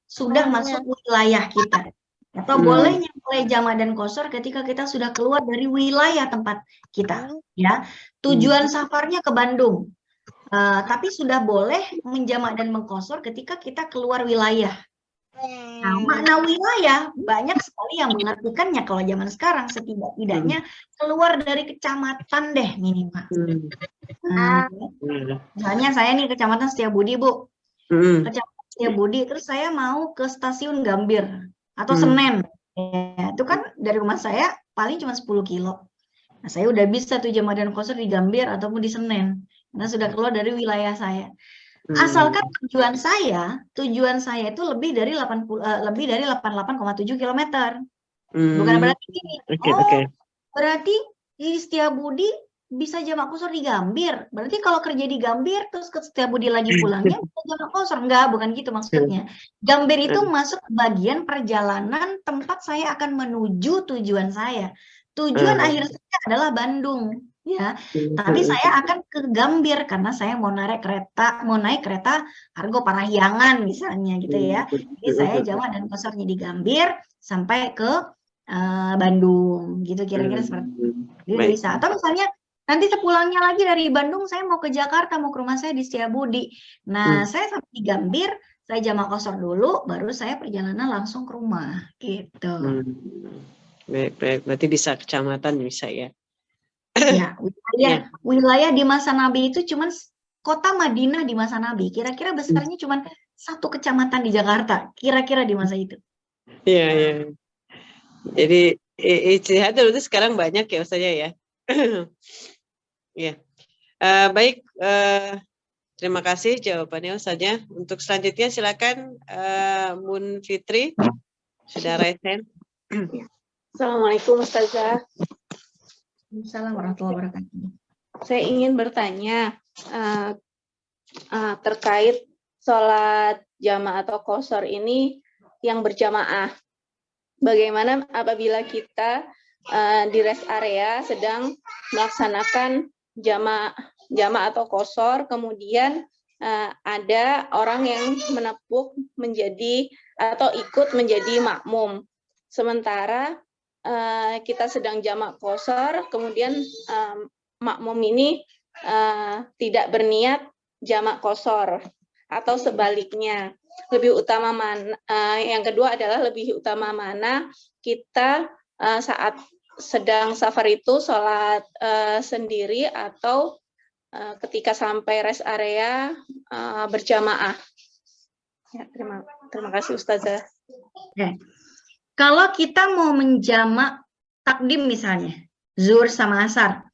sudah masuk wilayah kita. Atau bolehnya mulai jamak dan qasar ketika kita sudah keluar dari wilayah tempat kita. Ya, tujuan safarnya ke Bandung. Tapi sudah boleh menjamak dan mengqasar ketika kita keluar wilayah. Nah, makna wilayah banyak sekali yang mengartikannya kalau zaman sekarang, setidak-tidaknya keluar dari kecamatan deh minimal. Nah, misalnya saya nih Kecamatan Setiabudi, Bu. Kecamatan Setiabudi, terus saya mau ke stasiun Gambir atau Senen. Ya, itu kan dari rumah saya paling cuma 10 kilo. Nah, saya udah bisa tuh jamak dan qashar di Gambir ataupun di Senen. Karena sudah keluar dari wilayah saya. Asalkan tujuan saya itu lebih dari 88,7 km. Bukan berarti gini. Berarti di Setiabudi bisa jamak qashar di Gambir. Berarti kalau kerja di Gambir terus ke Setiabudi lagi pulangnya bisa jamak qashar. Enggak, bukan gitu maksudnya. Gambir itu masuk bagian perjalanan tempat saya akan menuju tujuan saya. Tujuan akhir saya adalah Bandung, ya. Tapi saya akan ke Gambir karena saya mau naik kereta Argo Parahyangan misalnya gitu ya. Jadi saya jamak dan qasharnya di Gambir sampai ke Bandung gitu kira-kira seperti itu. Jadi bisa. Atau misalnya nanti sepulangnya lagi dari Bandung saya mau ke Jakarta, mau ke rumah saya di Setiabudi. Nah, saya sampai di Gambir, saya jamak qashar dulu, baru saya perjalanan langsung ke rumah gitu. Baik. Berarti bisa kecamatan bisa ya. Ya, wilayah di masa Nabi itu cuman kota Madinah di masa Nabi. Kira-kira besarnya cuman 1 kecamatan di Jakarta. Kira-kira di masa itu. Iya. Jadi ijtihad itu sekarang banyak ya Ustazah ya. Ya. Baik, terima kasih jawabannya Ustazah. Untuk selanjutnya silakan Mun Fitri. Sudah raise hand. Assalamualaikum Ustazah. Assalamualaikum warahmatullahi wabarakatuh. Saya ingin bertanya terkait sholat jamaah atau qashar ini yang berjamaah. Bagaimana apabila kita di rest area sedang melaksanakan jamaah atau qashar, kemudian ada orang yang menepuk menjadi atau ikut menjadi makmum. Sementara kita sedang jamak qashar, kemudian makmum ini tidak berniat jamak qashar atau sebaliknya. Lebih utama mana? Yang kedua adalah lebih utama mana kita saat sedang safar itu sholat sendiri atau ketika sampai rest area berjamaah. Ya, terima kasih Ustazah. Kalau kita mau menjamak takdim misalnya, zuhur sama asar,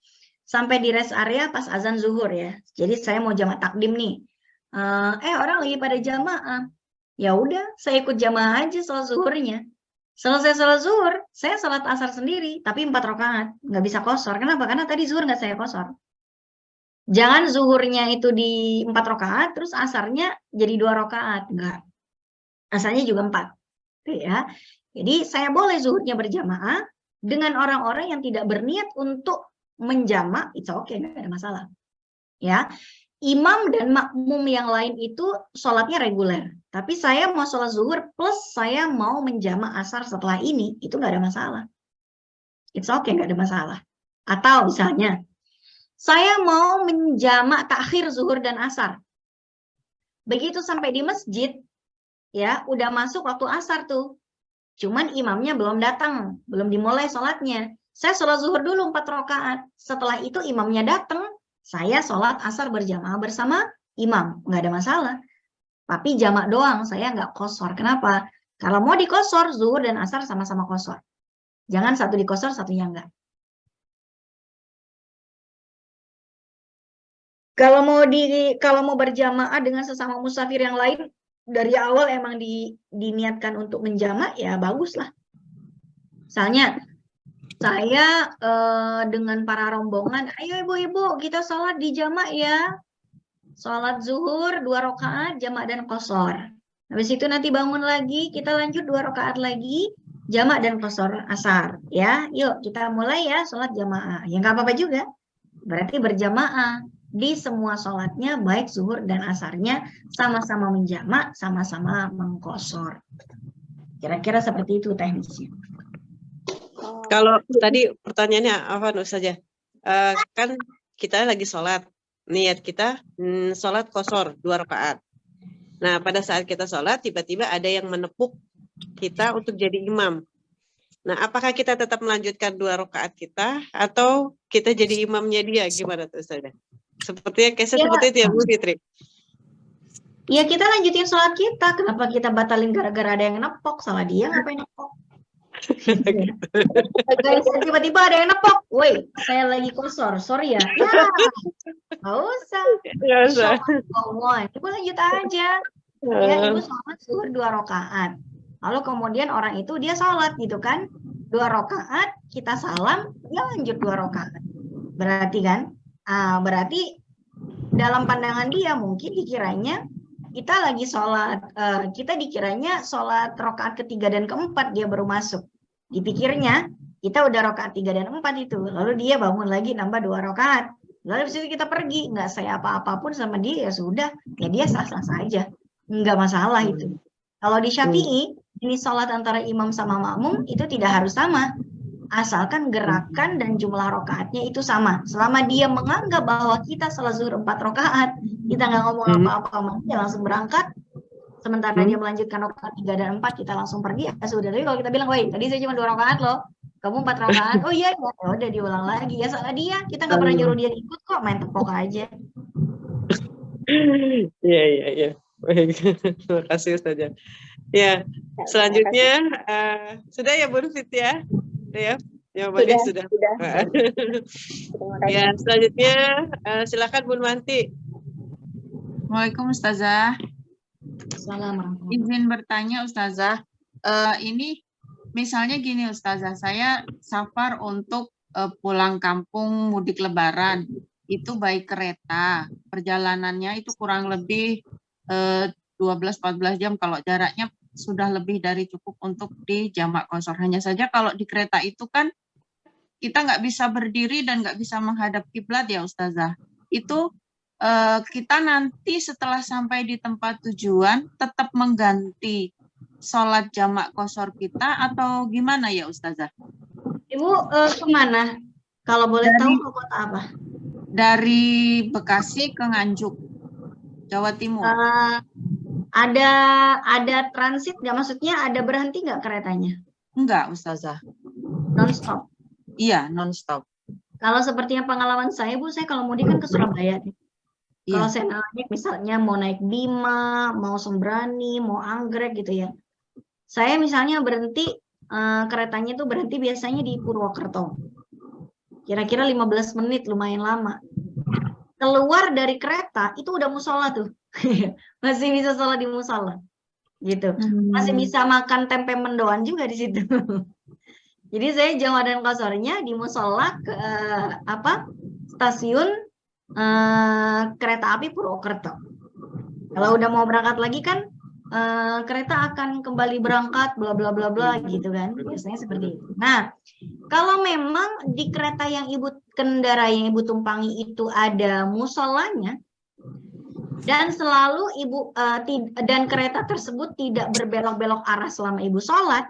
sampai di rest area pas azan zuhur ya. Jadi saya mau jamak takdim nih. Orang lagi pada jamaah. Ya udah, saya ikut jamaah aja sholat zuhurnya. Selesai sholat zuhur, saya sholat asar sendiri, tapi 4 rakaat, nggak bisa qashar. Kenapa? Karena tadi zuhur nggak saya qashar. Jangan zuhurnya itu di 4 rakaat, terus asarnya jadi 2 rakaat, enggak. Asarnya juga 4, ya. Jadi saya boleh zuhurnya berjamaah dengan orang-orang yang tidak berniat untuk menjamak, it's okay, nggak ada masalah. Ya, imam dan makmum yang lain itu sholatnya reguler. Tapi saya mau sholat zuhur plus saya mau menjamak asar setelah ini, itu nggak ada masalah. It's okay, nggak ada masalah. Atau misalnya, saya mau menjamak takhir zuhur dan asar. Begitu sampai di masjid, ya udah masuk waktu asar tuh. Cuman imamnya belum datang, belum dimulai sholatnya. Saya sholat zuhur dulu 4 rakaat. Setelah itu imamnya datang, saya sholat asar berjamaah bersama imam. Nggak ada masalah. Tapi jamak doang, saya nggak qashar. Kenapa? Kalau mau di qashar, zuhur dan asar sama-sama qashar. Jangan satu di qashar, satunya enggak. Kalau mau berjamaah dengan sesama musafir yang lain, dari awal emang diniatkan untuk menjamak, ya baguslah. Misalnya, saya dengan para rombongan, ayo ibu-ibu kita sholat di jamak ya. Sholat zuhur 2 rakaat, jamak dan qashar. Habis itu nanti bangun lagi, kita lanjut 2 rakaat lagi, jamak dan qashar asar. Ya, yuk kita mulai ya sholat jamaah. Ya nggak apa-apa juga. Berarti berjamaah. Di semua sholatnya, baik zuhur dan asarnya, sama-sama menjamak, sama-sama mengqashar. Kira-kira seperti itu teknisnya. Kalau tadi pertanyaannya apa Ustazah? Kan kita lagi sholat, niat kita sholat qashar 2 rakaat. Nah, pada saat kita sholat, tiba-tiba ada yang menepuk kita untuk jadi imam. Nah, apakah kita tetap melanjutkan 2 rakaat kita, atau kita jadi imamnya dia? Gimana tuh Ustazah? Sepertinya case-nya seperti itu ya Bu Fitri? Ya kita lanjutin sholat kita. Kenapa kita batalin gara-gara ada yang nepok? Salah dia ngapain nepok? Guys, tiba-tiba ada yang nepok. Woi, saya lagi kosor. Sorry ya. Ya, nggak usah. Nggak usah. Ibu lanjut aja. Ya, ibu sholat zuhur 2 rakaat. Lalu kemudian orang itu dia sholat gitu kan. 2 rakaat, kita salam, dia lanjut 2 rakaat. Berarti kan? Berarti dalam pandangan dia mungkin dikiranya kita lagi sholat, kita dikiranya sholat rakaat ketiga dan keempat dia baru masuk. Dipikirnya kita udah rakaat 3 dan 4 itu. Lalu dia bangun lagi nambah 2 rakaat. Lalu habis itu kita pergi, nggak saya apa-apapun sama dia, ya sudah, ya dia sah-sah saja, nggak masalah itu. Kalau di Syafi'i, ini sholat antara imam sama makmum itu tidak harus sama, asalkan gerakan dan jumlah rakaatnya itu sama. Selama dia menganggap bahwa kita sholat zuhur 4 rakaat, kita nggak ngomong apa-apa, dia langsung berangkat. Sementara dia melanjutkan rakaat 3 dan 4, kita langsung pergi, ya sudah. Tapi kalau kita bilang, woi, tadi saya cuma 2 rakaat loh, kamu 4 rakaat, oh iya, ya udah diulang lagi. Ya salah dia, kita nggak pernah nyuruh dia ikut kok, main tepok aja. Iya. Baik, terima kasih Ustazah. Ya, selanjutnya sudah ya Bu Fit ya? Ya, jawabannya sudah. Ya, selanjutnya silakan Bu Manti. Waalaikumsalam Ustazah. Assalamualaikum. Izin bertanya Ustazah, ini misalnya gini Ustazah, saya safar untuk pulang kampung mudik lebaran, itu baik kereta, perjalanannya itu kurang lebih 12-14 jam, kalau jaraknya sudah lebih dari cukup untuk di jamak qashar. Hanya saja kalau di kereta itu kan kita nggak bisa berdiri dan nggak bisa menghadap kiblat ya Ustazah. Itu kita nanti setelah sampai di tempat tujuan tetap mengganti sholat jamak qashar kita atau gimana ya Ustazah? Ibu kemana? Kalau boleh tahu ke kota apa? Dari Bekasi ke Nganjuk, Jawa Timur. Ada transit nggak? Maksudnya ada berhenti nggak keretanya? Enggak Ustazah. Non-stop? Iya, non-stop. Kalau sepertinya pengalaman saya, Bu, saya kalau mudik kan ke Surabaya. Iya. Kalau saya naik misalnya mau naik Bima, mau Sembrani, mau Anggrek gitu ya. Saya misalnya berhenti, keretanya tuh berhenti biasanya di Purwokerto. Kira-kira 15 menit, lumayan lama. Keluar dari kereta, itu udah musola tuh. Masih bisa sholat di musola. Gitu. Masih bisa makan tempe mendoan juga di situ. Jadi saya jamak dan qasharnya di musola ke stasiun kereta api Purwokerto. Kalau udah mau berangkat lagi kan kereta akan kembali berangkat bla bla bla bla gitu kan, biasanya seperti itu. Nah, kalau memang di kereta yang ibu kendarai, yang ibu tumpangi itu ada musolanya dan selalu ibu dan kereta tersebut tidak berbelok-belok arah selama ibu sholat,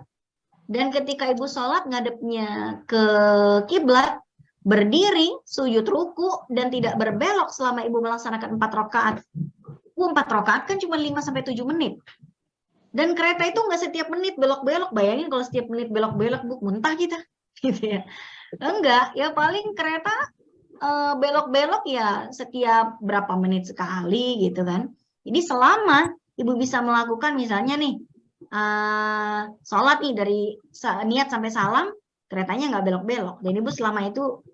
dan ketika ibu sholat ngadepnya ke kiblat, berdiri, sujud ruku, dan tidak berbelok selama ibu melaksanakan 4 rakaat. 4 rakaat kan cuma 5-7 menit. Dan kereta itu nggak setiap menit belok-belok. Bayangin kalau setiap menit belok-belok, Bu, muntah kita. Gitu ya. Enggak, ya paling kereta belok-belok ya setiap berapa menit sekali gitu kan. Jadi selama ibu bisa melakukan misalnya nih, sholat nih dari niat sampai salam, keretanya nggak belok-belok. Dan ibu selama itu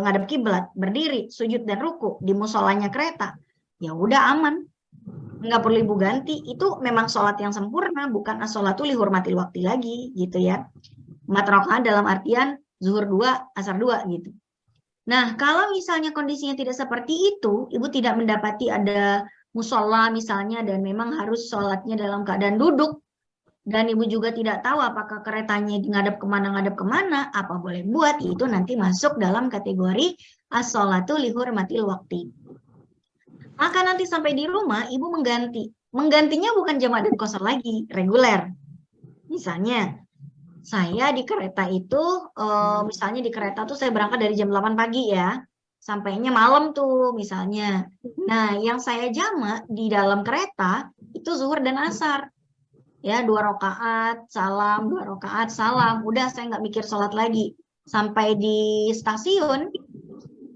ngadep kiblat, berdiri, sujud dan ruku di musolanya kereta, ya udah aman. Nggak perlu ibu ganti, itu memang sholat yang sempurna, bukan as-sholatu li hurmatil waqti lagi gitu ya. 4 rakaat dalam artian zuhur 2, asar 2 gitu. Nah, kalau misalnya kondisinya tidak seperti itu, ibu tidak mendapati ada musola misalnya dan memang harus sholatnya dalam keadaan duduk, dan ibu juga tidak tahu apakah keretanya ngadep kemana, apa boleh buat, itu nanti masuk dalam kategori as-sholatu li hurmatil waqti. Maka nanti sampai di rumah, ibu mengganti. Menggantinya bukan jamak dan qashar lagi, reguler. Misalnya, saya di kereta itu, misalnya di kereta tuh saya berangkat dari jam 8 pagi ya. sampainya malam tuh misalnya. Nah, yang saya jamak di dalam kereta itu zuhur dan asar. Ya, 2 rakaat, salam, 2 rakaat, salam. Udah, saya nggak mikir sholat lagi. Sampai di stasiun,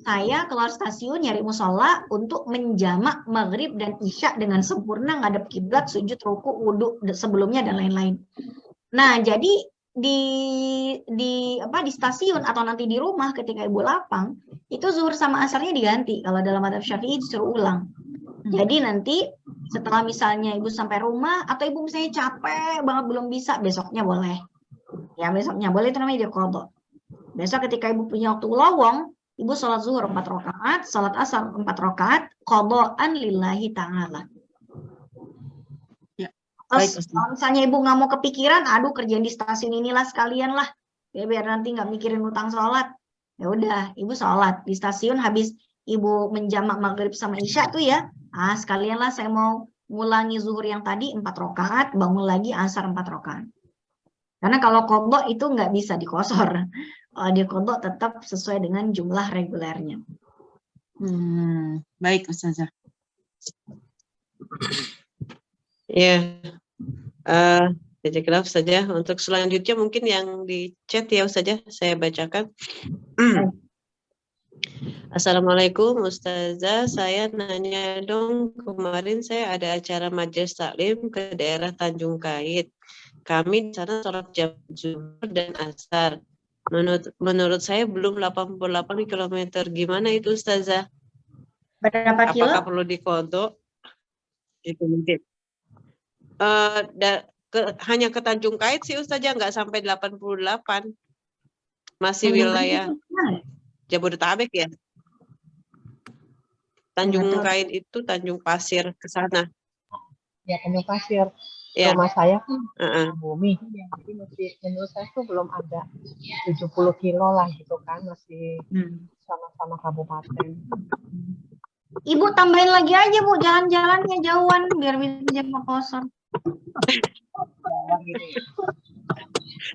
saya keluar stasiun nyari musola untuk menjamak maghrib dan isya dengan sempurna, ngadep kiblat, sujud, ruku, wudhu sebelumnya dan lain-lain. Nah, jadi di stasiun atau nanti di rumah ketika ibu lapang, itu zuhur sama asarnya diganti. Kalau dalam madzhab Syafi'i disuruh ulang. Jadi nanti setelah misalnya ibu sampai rumah atau ibu misalnya capek banget belum bisa, besoknya boleh. Ya, besoknya boleh, itu namanya qadha. Besok ketika ibu punya waktu lowong, ibu sholat zuhur 4 rakaat, sholat asar 4 rakaat, qadhaan lillahi ta'ala. Ya, Terus baik, kalau misalnya ibu nggak mau kepikiran, aduh kerjaan di stasiun inilah sekalian lah, ya biar nanti nggak mikirin utang sholat. Ya udah, ibu sholat di stasiun habis ibu menjamak maghrib sama isya tuh ya, sekalian lah saya mau ngulangi zuhur yang tadi 4 rakaat, bangun lagi asar 4 rakaat. Karena kalau qadha itu nggak bisa dikosor. Di qadha tetap sesuai dengan jumlah regulernya. Baik, Ustazah. Ya, jazakallah Ustazah. Untuk selanjutnya mungkin yang di chat ya Ustazah, saya bacakan. Assalamualaikum Ustazah, saya nanya dong, kemarin saya ada acara majelis taklim ke daerah Tanjung Kait. Kami di sana sholat jam zuhur dan asar. Menurut saya belum 88 km. Gimana itu Ustazah? Berapa kilo? Apakah perlu dikodok? Itu mungkin. Hanya ke Tanjung Kait sih Ustazah, nggak sampai 88. Masih wilayah Jabodetabek ya. Tanjung Kait itu Tanjung Pasir ke sana. Ya, Tanjung Pasir. Ya. Rumah saya kan bumi. Jadi masih menurut saya tuh belum ada 70 kilo lah gitu kan, masih sama-sama kabupaten. Ibu tambahin lagi aja Bu, jalan-jalannya jauhan biar bisa jamak qasar.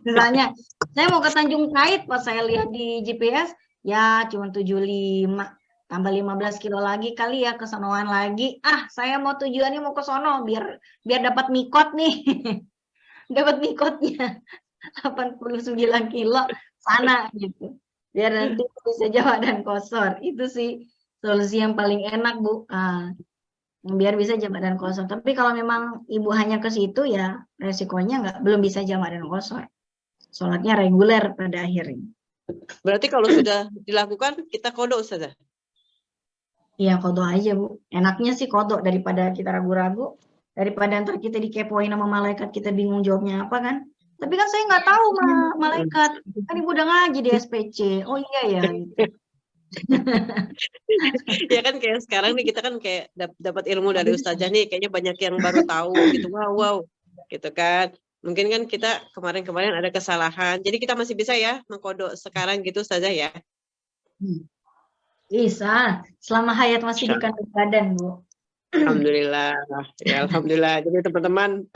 Misalnya, saya mau ke Tanjung Kait, pas saya lihat di GPS, ya cuma 75. Tambah 15 kilo lagi kali ya, ke sonoan lagi. Saya mau tujuannya mau ke sono, biar dapat mikot nih. Dapat mikotnya. 89 kilo, sana gitu. Biar nanti bisa jamak dan qasar. Itu sih solusi yang paling enak, Bu. Biar bisa jamak dan qasar. Tapi kalau memang ibu hanya ke situ ya resikonya belum bisa jamak dan qasar. Sholatnya reguler pada akhirnya. Berarti kalau sudah dilakukan kita qadha Ustazah? Iya, qadha aja Bu. Enaknya sih qadha daripada kita ragu-ragu, daripada ntar kita dikepoin sama malaikat kita bingung jawabnya apa kan. Tapi kan saya nggak tahu malaikat. Kan ibu udah ngaji di SPC. Oh iya ya. Gitu. Ya kan kayak sekarang nih kita kan kayak dapat ilmu dari Ustazah nih, kayaknya banyak yang baru tahu gitu. Wow gitu kan. Mungkin kan kita kemarin ada kesalahan, jadi kita masih bisa ya mengkodok sekarang gitu Ustazah ya. Bisa, selama hayat masih di kandung badan Bu. Alhamdulillah, ya alhamdulillah. Jadi teman-teman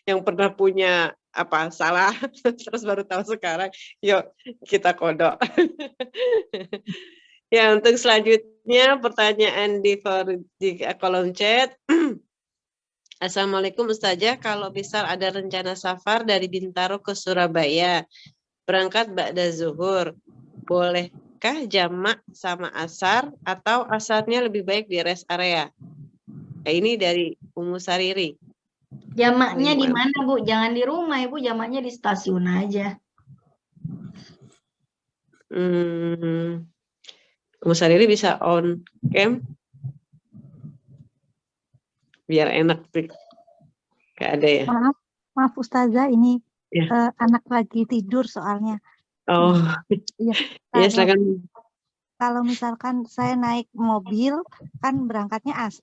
yang pernah punya salah terus baru tahu sekarang, yuk kita kodok. Ya, untuk selanjutnya pertanyaan di kolom chat. Assalamualaikum Ustazah, kalau misal ada rencana safar dari Bintaro ke Surabaya, berangkat ba'da zuhur, bolehkah jamak sama asar atau asarnya lebih baik di rest area? Ini dari Umu Sariri. Jamaknya di mana Bu? Jangan di rumah Ibu, jamaknya di stasiun aja. Umu Sariri bisa on cam? Biar enak, gak ada ya. Maaf Ustazah, ini ya. Anak lagi tidur soalnya. Oh, iya. Ya silakan. Kalau misalkan saya naik mobil, kan berangkatnya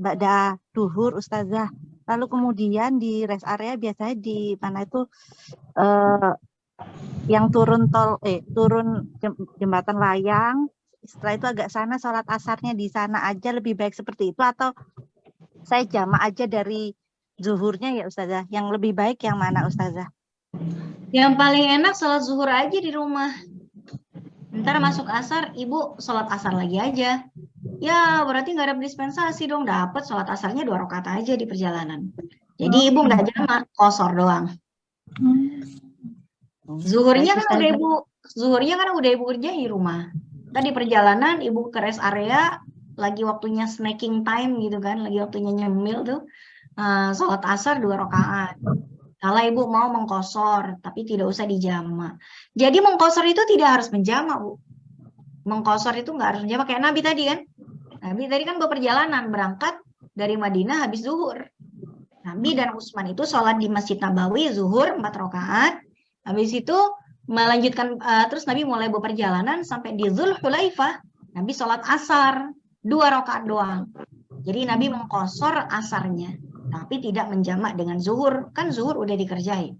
ba'da duhur Ustazah. Lalu kemudian di rest area biasanya di mana itu yang turun jembatan layang. Setelah itu agak sana sholat asarnya di sana aja, lebih baik seperti itu atau saya jamak aja dari zuhurnya ya Ustazah? Yang lebih baik yang mana Ustazah? Yang paling enak sholat zuhur aja di rumah. Ntar masuk asar, ibu sholat asar lagi aja. Ya berarti nggak ada dispensasi dong, dapat sholat asarnya 2 rakaat aja di perjalanan. Jadi ibu nggak jamak, kosor doang. Zuhurnya Baik, kan udah Ustazah. ibu, zuhurnya kan udah ibu kerja di rumah. Tadi perjalanan ibu ke rest area, lagi waktunya snacking time gitu kan, lagi waktunya nyemil tuh, sholat asar 2 rakaat. Kalau ibu mau mengkosor, tapi tidak usah dijama. Jadi mengkosor itu tidak harus menjama, Bu. Mengkosor itu nggak harus menjama, kayak Nabi tadi kan. Nabi tadi kan berperjalanan, berangkat dari Madinah habis zuhur. Nabi dan Utsman itu sholat di Masjid Nabawi, zuhur 4 rakaat. Habis itu melanjutkan, terus Nabi mulai berperjalanan sampai di Dzulhulaifah. Nabi sholat asar, 2 rakaat doang. Jadi Nabi mengkosor asarnya, tapi tidak menjamak dengan zuhur. Kan zuhur udah dikerjain.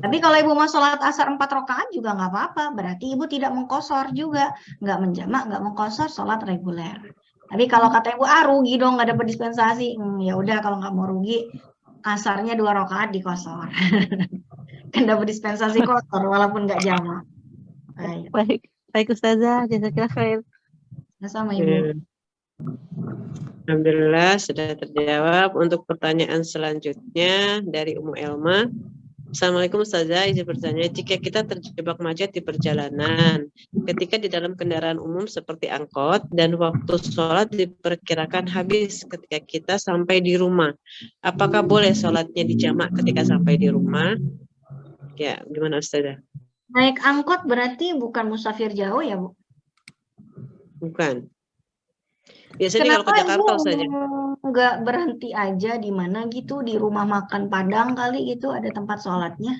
Tapi kalau ibu mau sholat asar 4 rakaat juga nggak apa-apa. Berarti ibu tidak mengkosor juga. Nggak menjamak, nggak mengkosor, sholat reguler. Tapi kalau kata ibu, rugi dong nggak dapat dispensasi. Ya udah, kalau nggak mau rugi, asarnya 2 rakaat dikosor. Kan dapat dispensasi kotor walaupun nggak jamak. Baik Ustazah, jazakallah khair. Sama ibu. Alhamdulillah sudah terjawab. Untuk pertanyaan selanjutnya dari Ummu Elma. Assalamualaikum Ustazah, izin bertanya, jika kita terjebak macet di perjalanan, ketika di dalam kendaraan umum seperti angkot dan waktu sholat diperkirakan habis ketika kita sampai di rumah, apakah boleh sholatnya dijamak ketika sampai di rumah? Ya, gimana Ustazah? Naik angkot berarti bukan musafir jauh ya, Bu? Bukan. Biasanya kalau ke Jakarta saja. Nggak berhenti aja di mana gitu, di rumah makan Padang kali gitu ada tempat sholatnya?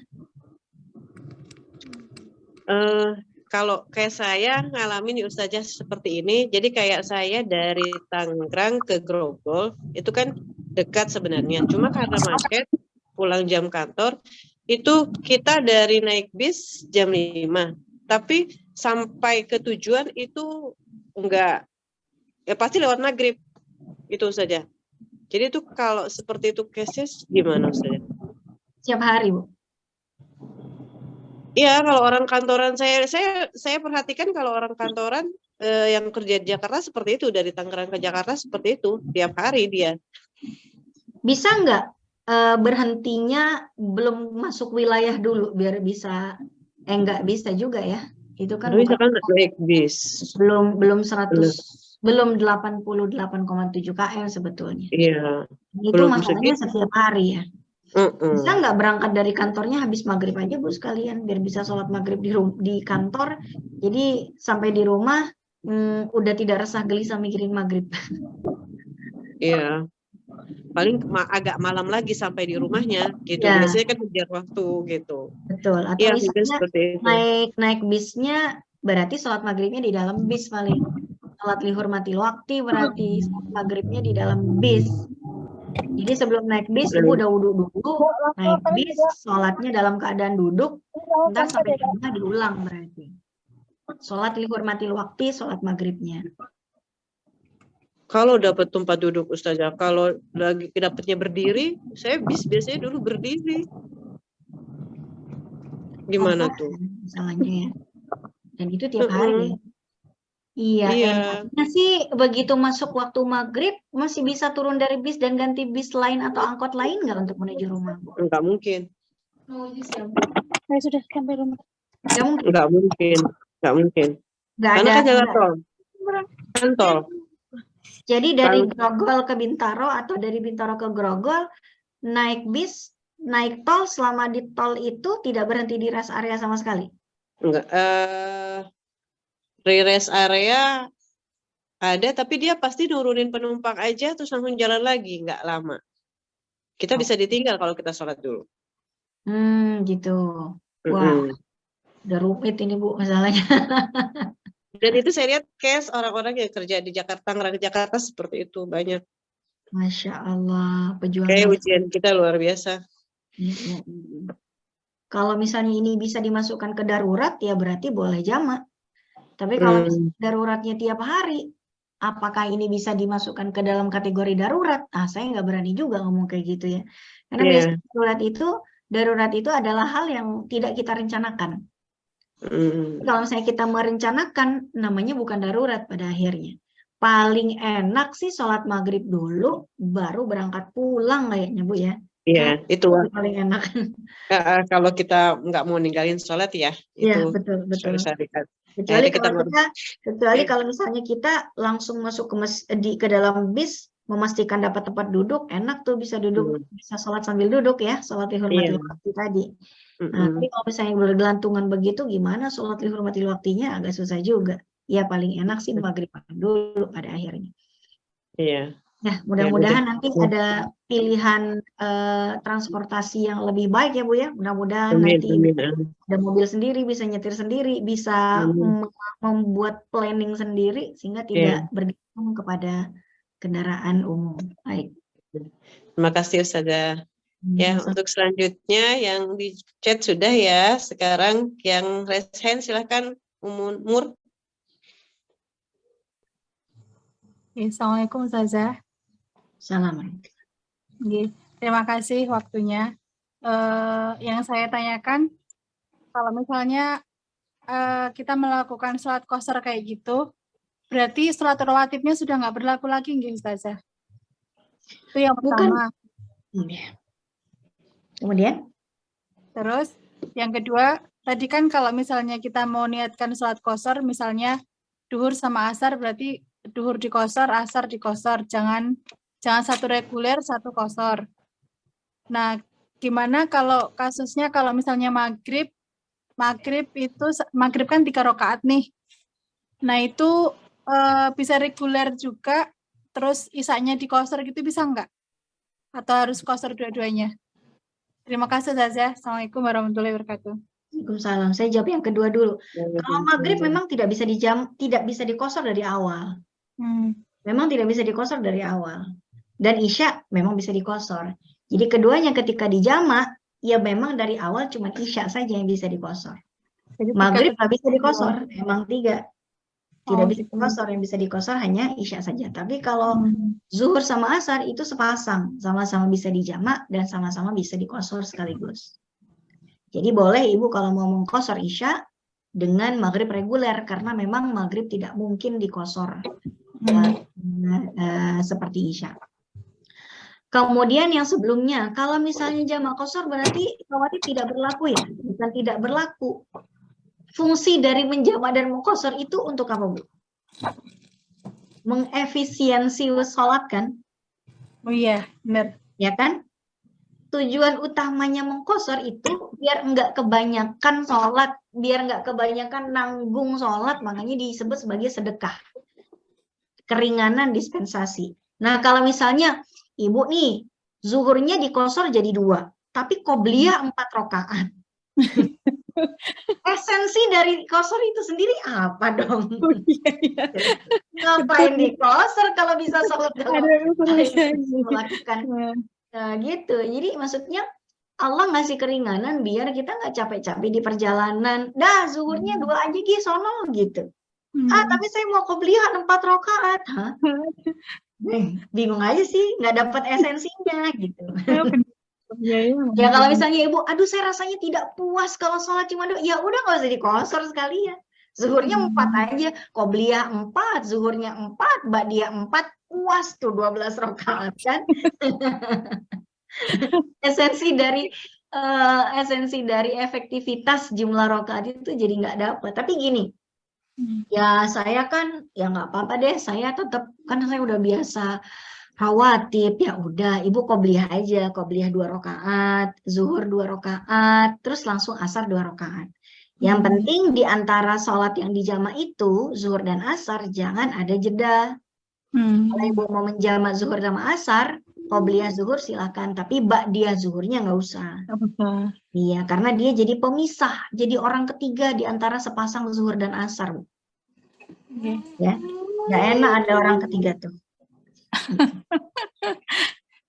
Kalau kayak saya ngalamin nih Ustazah seperti ini, jadi kayak saya dari Tangerang ke Grogol itu kan dekat sebenarnya, cuma karena macet pulang jam kantor itu kita dari naik bis jam 5, tapi sampai ke tujuan itu enggak, ya pasti lewat maghrib itu saja. Jadi itu kalau seperti itu case gimana Ustazah? Setiap hari, Bu? Iya, kalau orang kantoran saya perhatikan kalau orang kantoran yang kerja di Jakarta seperti itu, dari Tangerang ke Jakarta seperti itu tiap hari dia. Bisa nggak berhentinya belum masuk wilayah dulu biar bisa? Nggak bisa juga ya? Itu kan Bisa kan naik bis. Belum 100. Belum 88,7 km sebetulnya. Iya. Itu masalahnya setiap hari ya. Bisa nggak berangkat dari kantornya habis maghrib aja Bu sekalian, biar bisa sholat maghrib di kantor. Jadi sampai di rumah udah tidak resah gelisah mikirin maghrib. Iya. Paling agak malam lagi sampai di rumahnya gitu. Ya. Biasanya kan kejar waktu gitu. Betul. Atau ya, misalnya naik bisnya berarti sholat maghribnya di dalam bis paling. Sholat lihurmatil wakti berarti sholat maghribnya di dalam bis. Jadi sebelum naik bis ibu udah wudhu dulu, naik bis sholatnya dalam keadaan duduk, ntar sampai di rumah diulang berarti. Sholat lihurmatil wakti, sholat maghribnya. Kalau dapat tempat duduk Ustazah, kalau lagi dapatnya berdiri, saya bis biasanya dulu berdiri. Gimana tuh? Misalnya ya. Dan itu tiap hari ya. Iya, enaknya sih begitu masuk waktu maghrib masih bisa turun dari bis dan ganti bis lain atau angkot lain nggak untuk menuju rumah? Enggak mungkin. Saya sudah sampai rumah. Enggak mungkin. Nggak Karena ada. kan jalan tol. Kan tol. Jadi dari Grogol ke Bintaro atau dari Bintaro ke Grogol naik bis, naik tol, selama di tol itu tidak berhenti di rest area sama sekali? Enggak. Di rest area ada, tapi dia pasti nurunin penumpang aja terus langsung jalan lagi, nggak lama. Kita bisa ditinggal kalau kita sholat dulu. Gitu. Wah, udah rumit ini Bu masalahnya. Dan itu saya lihat case orang-orang yang kerja di Jakarta, Tangerang Jakarta seperti itu banyak. Masya Allah, pejuang. Kayak ujian kita luar biasa. Kalau misalnya ini bisa dimasukkan ke darurat, ya berarti boleh jamak. Tapi kalau daruratnya tiap hari, apakah ini bisa dimasukkan ke dalam kategori darurat? Saya nggak berani juga ngomong kayak gitu ya. Karena biasanya darurat itu adalah hal yang tidak kita rencanakan. Kalau misalnya kita merencanakan, namanya bukan darurat pada akhirnya. Paling enak sih sholat maghrib dulu, baru berangkat pulang kayaknya Bu ya. Iya, itu paling enak. kalau kita nggak mau ninggalin sholat ya, Iya, itu betul. syariat. Kecuali Akhirnya kalau misalnya kita langsung masuk ke dalam bis, memastikan dapat tempat duduk, enak tuh bisa duduk, bisa sholat sambil duduk ya, sholat dihormati waktu tadi. Nah, tapi kalau misalnya bergelantungan begitu, gimana sholat dihormati waktunya, agak susah juga. Ya paling enak sih maghrib dulu pada akhirnya. Iya. Nah, mudah-mudahan nanti ada pilihan transportasi yang lebih baik ya Bu ya. Mudah-mudahan nanti ada mobil sendiri, bisa nyetir sendiri, bisa membuat planning sendiri sehingga tidak bergantung kepada kendaraan umum. Baik. Terima kasih Ustazah. Ya, untuk selanjutnya yang di chat sudah ya. Sekarang yang raise hand silahkan Nur. Assalamualaikum Ustazah. Assalamualaikum. Terima kasih waktunya. Yang saya tanyakan, kalau misalnya kita melakukan sholat qashar kayak gitu, berarti sholat rawatibnya sudah nggak berlaku lagi nggih Ustazah? Itu yang pertama. Kemudian? Terus yang kedua, tadi kan kalau misalnya kita mau niatkan sholat qashar, misalnya duhur sama asar, berarti duhur di qashar, asar di qashar, jangan satu reguler, satu qashar. Nah, gimana kalau kasusnya kalau misalnya maghrib kan 3 rakaat nih. Nah, itu bisa reguler juga, terus isanya di qashar gitu bisa nggak? Atau harus qashar dua-duanya? Terima kasih Ustazah. Assalamualaikum warahmatullahi wabarakatuh. Waalaikumsalam. Saya jawab yang kedua dulu. Kalau maghrib memang tidak bisa diqashar dari awal. Memang tidak bisa diqashar dari awal. Dan isya memang bisa diqashar. Jadi keduanya ketika dijamak, ya memang dari awal cuma isya saja yang bisa diqashar. Maghrib nggak bisa diqashar, memang tiga. Tidak bisa diqashar, yang bisa diqashar hanya isya saja. Tapi kalau zuhur sama asar itu sepasang, sama-sama bisa dijamak dan sama-sama bisa diqashar sekaligus. Jadi boleh Ibu kalau mau mengqashar isya dengan maghrib reguler, karena memang maghrib tidak mungkin diqashar seperti isya. Kemudian yang sebelumnya, kalau misalnya jamak qashar berarti rawatib tidak berlaku ya, bukan tidak berlaku. Fungsi dari menjamak dan mengqashar itu untuk apa Bu? Mengefisiensi sholat kan? Oh iya, benar. Ya kan? Tujuan utamanya mengqashar itu biar enggak kebanyakan sholat, biar enggak kebanyakan nanggung sholat, makanya disebut sebagai sedekah. Keringanan dispensasi. Nah kalau misalnya Ibu nih, zuhurnya diqashar jadi 2, tapi qobliyah 4 rakaat. Esensi dari qashar itu sendiri apa dong? Ngapain diqashar kalau bisa sholat dalam melakukan gitu. Jadi maksudnya Allah ngasih keringanan biar kita nggak capek-capek di perjalanan. Dah zuhurnya 2 aja sono gitu. Tapi saya mau qobliyah 4 rakaat. Hah? Bingung aja sih, nggak dapat esensinya gitu. Ya kalau misalnya Ibu, aduh saya rasanya tidak puas kalau sholat cuma 2, ya udah nggak usah diqashar sekalian. Zuhurnya 4 aja, qobliyah 4, zuhurnya 4, ba'diyah 4, puas tuh 12 rakaat kan. Esensi dari efektivitas jumlah rakaat itu jadi nggak dapat. Tapi gini, ya saya kan ya nggak apa-apa deh, saya tetap kan saya udah biasa rawatib, ya udah Ibu qobliyah aja, qobliyah 2 rakaat, zuhur 2 rakaat, terus langsung asar 2 rakaat. Yang penting di antara sholat yang dijamak itu, zuhur dan asar, jangan ada jeda. Kalau Ibu mau menjamak zuhur sama asar, qobliyah zuhur silakan, tapi ba'diyah zuhurnya nggak usah. Iya, karena dia jadi pemisah, jadi orang ketiga di antara sepasang zuhur dan asar. Ya, nggak enak ada orang ketiga tuh.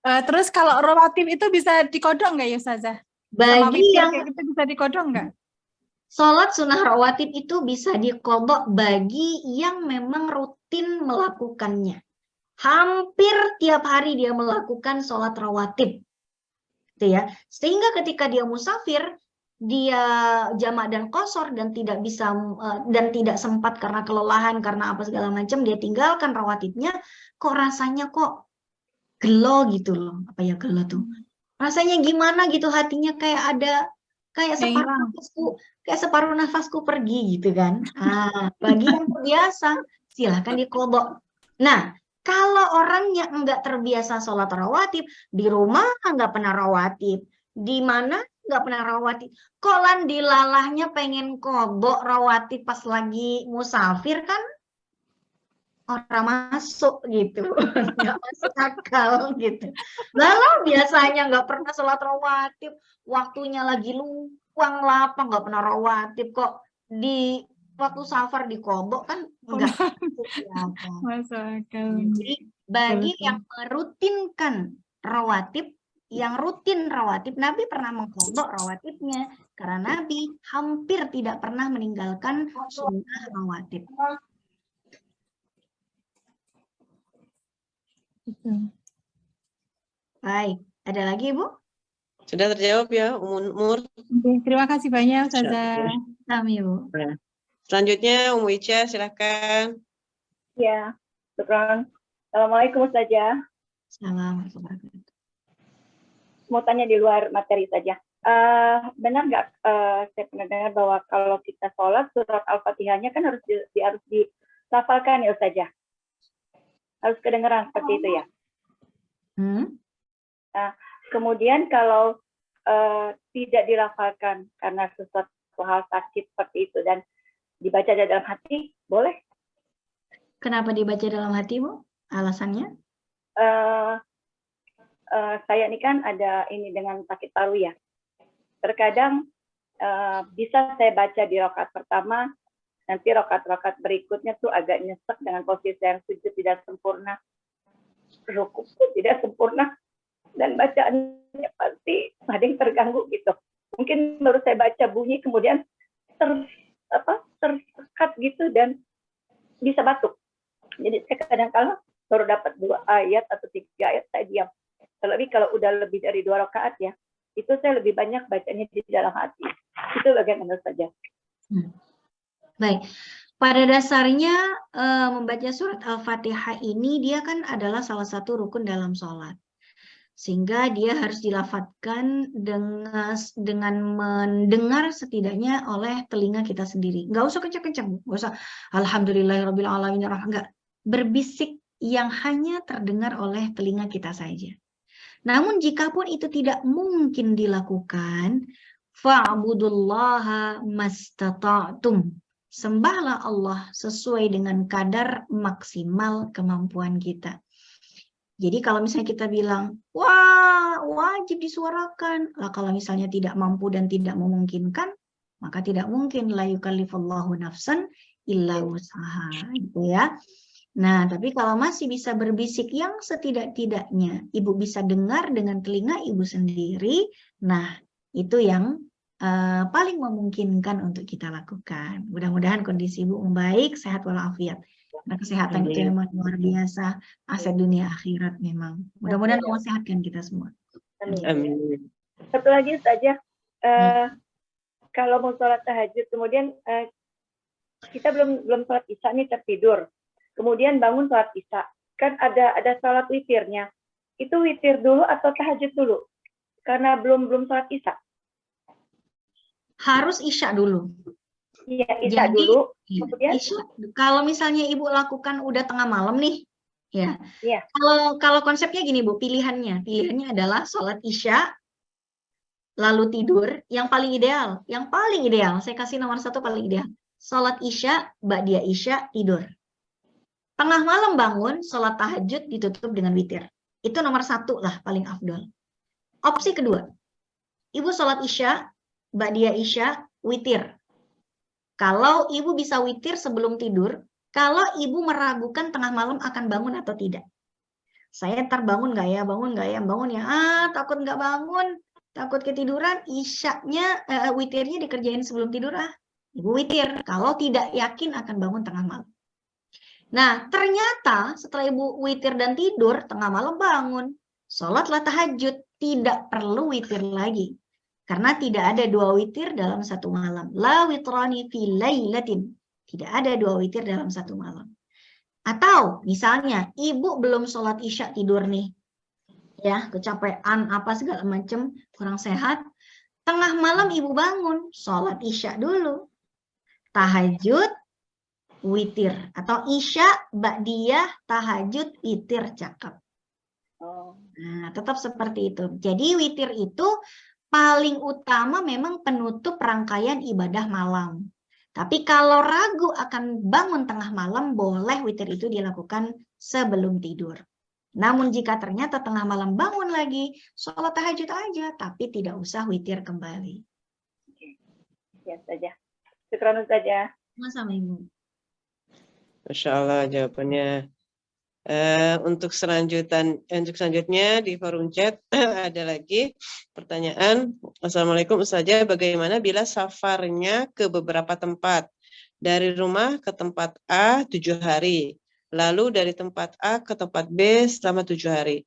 Terus kalau rawatib itu bisa dikodok nggak ya Ustazah? Bagi yang itu bisa dikodok nggak? Sholat sunnah rawatib itu bisa dikodok bagi yang memang rutin melakukannya. Hampir tiap hari dia melakukan sholat rawatib. Gitu ya. Sehingga ketika dia musafir, dia jamak dan qashar dan tidak bisa dan tidak sempat karena kelelahan karena apa segala macam, dia tinggalkan rawatibnya, kok rasanya kok gelo gitu loh. Apa ya gelo tuh? Rasanya gimana gitu, hatinya kayak ada kayak separuh nafasku pergi gitu kan. Bagi yang terbiasa silahkan diqodho. Nah, kalau orang yang enggak terbiasa sholat rawatib, di rumah enggak pernah rawatib, di mana enggak pernah rawatib, kolan dilalahnya pengen qodho rawatib pas lagi musafir kan orang masuk gitu, nggak masuk akal gitu. Lalu biasanya nggak pernah sholat rawatib, waktunya lagi luang lapang nggak pernah rawatib, kok di waktu safar di qodho kan nggak masuk akal. Jadi bagi yang merutinkan rawatib, yang rutin rawatib, Nabi pernah mengqodho rawatibnya karena Nabi hampir tidak pernah meninggalkan sunnah rawatib. Baik, ada lagi Ibu? Sudah terjawab ya, Umur. Terima kasih banyak Ustazah. Kami Ibu. Selanjutnya Umu Ica, silahkan. Ya, syukran. Assalamualaikum Ustazah. Assalamualaikum. Mau tanya di luar materi saja. Benar nggak saya pernah dengar bahwa kalau kita sholat surat Al-Fatihahnya kan harus dilafalkan ya Ustazah? Harus kedengeran seperti itu ya? Nah, kemudian kalau tidak dilafalkan karena sesuatu hal sakit seperti itu dan dibaca dalam hati, boleh? Kenapa dibaca dalam hati, Bu? Alasannya? Saya ini kan ada ini dengan sakit paru ya. Terkadang bisa saya baca di rakaat pertama, nanti rakaat-rakaat berikutnya tuh agak nyesek dengan posisi yang sujud tidak sempurna, rukuk tidak sempurna, dan bacaannya pasti ada yang terganggu gitu. Mungkin baru saya baca bunyi kemudian tersekat gitu dan bisa batuk. Jadi saya kadang-kala baru dapat 2 ayat atau 3 ayat saya diam. Terlebih kalau udah lebih dari 2 rakaat ya, itu saya lebih banyak bacanya di dalam hati. Itu bagaimana saja. Baik. Pada dasarnya membaca surat Al-Fatihah ini dia kan adalah salah satu rukun dalam sholat. Sehingga dia harus dilafadzkan dengan mendengar setidaknya oleh telinga kita sendiri. Nggak usah kencang-kencang, nggak usah Alhamdulillahirabbil alamin, nggak, berbisik yang hanya terdengar oleh telinga kita saja. Namun jikapun itu tidak mungkin dilakukan, fa'budullaha mastata'tum. Sembahlah Allah sesuai dengan kadar maksimal kemampuan kita. Jadi kalau misalnya kita bilang, wah wajib disuarakan. Lah kalau misalnya tidak mampu dan tidak memungkinkan, maka tidak mungkin la yukallifullahu nafsan illa wus'aha, gitu ya. Nah, tapi kalau masih bisa berbisik yang setidak-tidaknya Ibu bisa dengar dengan telinga Ibu sendiri, nah itu yang paling memungkinkan untuk kita lakukan. Mudah-mudahan kondisi Ibu membaik, sehat walafiat. Karena kesehatan itu memang luar biasa, aset dunia akhirat memang. Mudah-mudahan Allah sehatkan kita semua. Amin. Satu lagi saja, kalau mau sholat tahajud, kemudian kita belum sholat isya nih, tertidur. Kemudian bangun sholat isya, kan ada sholat witirnya. Itu witir dulu atau tahajud dulu? Karena belum sholat isya. Harus isya dulu. Iya, isya dulu. Kemudian isya, kalau misalnya Ibu lakukan udah tengah malam nih, ya. Iya. Kalau konsepnya gini Bu, pilihannya adalah sholat isya, lalu tidur. Yang paling ideal, saya kasih nomor 1 paling ideal. Sholat isya, ba'diyah isya, tidur. Tengah malam bangun, sholat tahajud ditutup dengan witir. Itu nomor 1 lah paling afdol. Opsi kedua, Ibu sholat isya, ba'diyah isya, witir. Kalau Ibu bisa witir sebelum tidur, kalau Ibu meragukan tengah malam akan bangun atau tidak. Saya ntar bangun nggak ya, bangun ya. Takut nggak bangun, takut ketiduran, isyanya, witirnya dikerjain sebelum tidur Ibu witir. Kalau tidak yakin akan bangun tengah malam. Nah, ternyata setelah Ibu witir dan tidur, tengah malam bangun, sholatlah tahajud, tidak perlu witir lagi. Karena tidak ada 2 witir dalam satu malam. La witrani fi lailatin. Tidak ada 2 witir dalam satu malam. Atau misalnya ibu belum sholat isya tidur nih. Ya, kecapean apa segala macam, kurang sehat. Tengah malam ibu bangun, sholat isya dulu. Tahajud, witir. Atau isya, ba'diyah, tahajud, witir, cakep. Nah, tetap seperti itu. Jadi witir itu paling utama memang penutup rangkaian ibadah malam. Tapi kalau ragu akan bangun tengah malam, boleh witir itu dilakukan sebelum tidur. Namun jika ternyata tengah malam bangun lagi, sholat tahajud aja, tapi tidak usah witir kembali. Ya saja. Syukran saja. Sama Ibu. Masya Allah jawabannya. Untuk selanjutnya di forum chat ada lagi pertanyaan. Assalamualaikum Ustazah, bagaimana bila safarnya ke beberapa tempat? Dari rumah ke tempat A 7 hari, lalu dari tempat A ke tempat B selama 7 hari.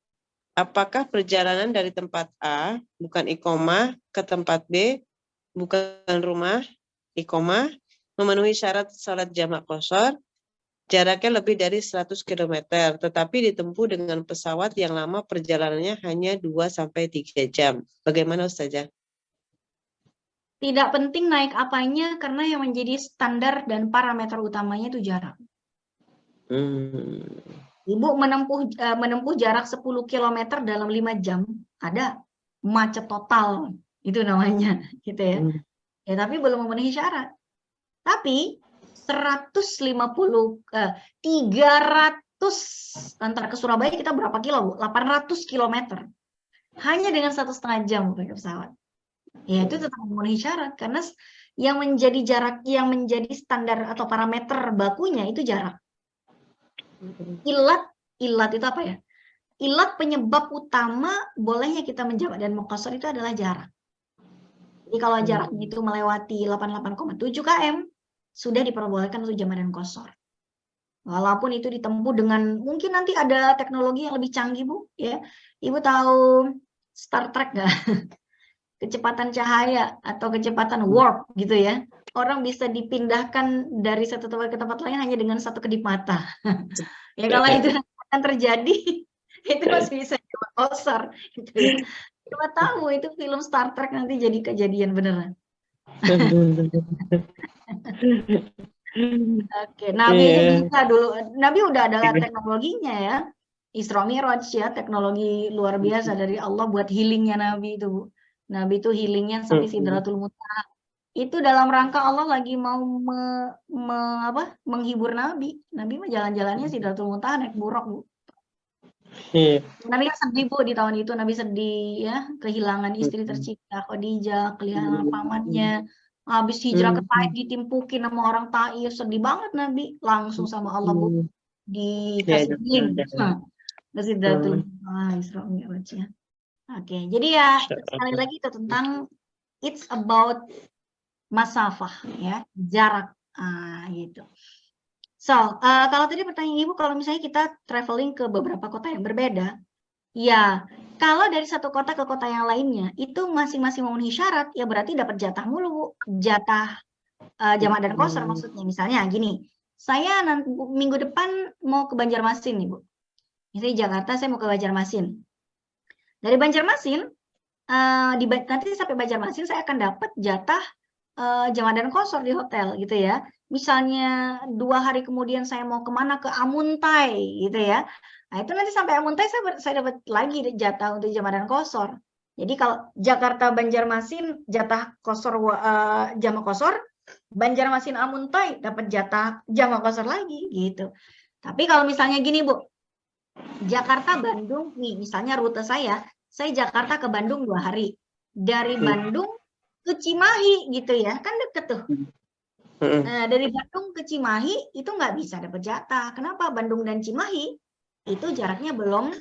Apakah perjalanan dari tempat A, bukan iqomah, ke tempat B, bukan rumah, iqomah, memenuhi syarat salat jamak qashar? Jaraknya lebih dari 100 km, tetapi ditempuh dengan pesawat yang lama perjalanannya hanya 2-3 jam. Bagaimana Ustazah? Tidak penting naik apanya, karena yang menjadi standar dan parameter utamanya itu jarak. Ibu menempuh jarak 10 km dalam 5 jam, ada macet total, itu namanya, gitu ya. Ya, tapi belum memenuhi syarat. Tapi 300 antar ke Surabaya kita berapa kilo, Bu? 800 km. Hanya dengan 1,5 jam pakai pesawat. Ya, itu tetap memenuhi syarat, karena yang menjadi jarak, yang menjadi standar atau parameter bakunya itu jarak. Ilat itu apa ya? Ilat penyebab utama bolehnya kita menjamak dan muqashar itu adalah jarak. Jadi kalau jaraknya itu melewati 88,7 km, sudah diperbolehkan untuk jamak dan qashar. Walaupun itu ditempuh dengan, mungkin nanti ada teknologi yang lebih canggih, Bu, ya. Ibu tahu Star Trek nggak? Kecepatan cahaya atau kecepatan warp gitu ya. Orang bisa dipindahkan dari satu tempat ke tempat lain hanya dengan satu kedip mata. Ya kalau itu akan terjadi, itu masih bisa jamak qashar gitu ya. Coba tahu itu film Star Trek nanti jadi kejadian beneran. Oke, Nabi itu bisa dulu. Nabi udah ada teknologinya ya. Isra Mi'raj ya, teknologi luar biasa dari Allah buat healingnya Nabi itu, Bu. Nabi itu healingnya sampai Sidratul Muntaha. Itu dalam rangka Allah lagi mau menghibur Nabi. Nabi mah jalan-jalannya Sidratul Muntaha naik buruk, Bu. Nabi kan sedih, Bu, di tahun itu. Nabi sedih ya, kehilangan istri tercinta Khadijah, kehilangan pamannya. Habis hijrah ke Taif ditimpukin sama orang Taif, sedih banget Nabi. Langsung sama Allah, Bu, dikasih healing. Sidratul Muntaha, Isra Mi'raj ya. Oke, jadi ya sekali lagi itu tentang it's about masafah ya, jarak gitu. So, kalau tadi pertanyaan Ibu, kalau misalnya kita traveling ke beberapa kota yang berbeda, ya kalau dari satu kota ke kota yang lainnya itu masing-masing memenuhi syarat, ya berarti dapat jatah mulu, Bu. Jatah jamak dan qashar maksudnya. Misalnya gini, saya nanti minggu depan mau ke Banjarmasin nih, Bu. Misalnya Jakarta, saya mau ke Banjarmasin. Dari Banjarmasin, nanti sampai Banjarmasin saya akan dapat jatah jamak dan qashar di hotel gitu ya. Misalnya 2 hari kemudian saya mau kemana, ke Amuntai gitu ya. Nah itu nanti sampai Amuntai saya dapat lagi jatah untuk jamak dan qashar. Jadi kalau Jakarta Banjarmasin jatah qashar jamak qashar, Banjarmasin Amuntai dapat jatah jamak qashar lagi gitu. Tapi kalau misalnya gini, Bu, Jakarta Bandung nih, misalnya rute saya Jakarta ke Bandung 2 hari. Dari Bandung ke Cimahi gitu ya, kan deket tuh. Nah, dari Bandung ke Cimahi itu nggak bisa dapat jatah. Kenapa? Bandung dan Cimahi itu jaraknya belum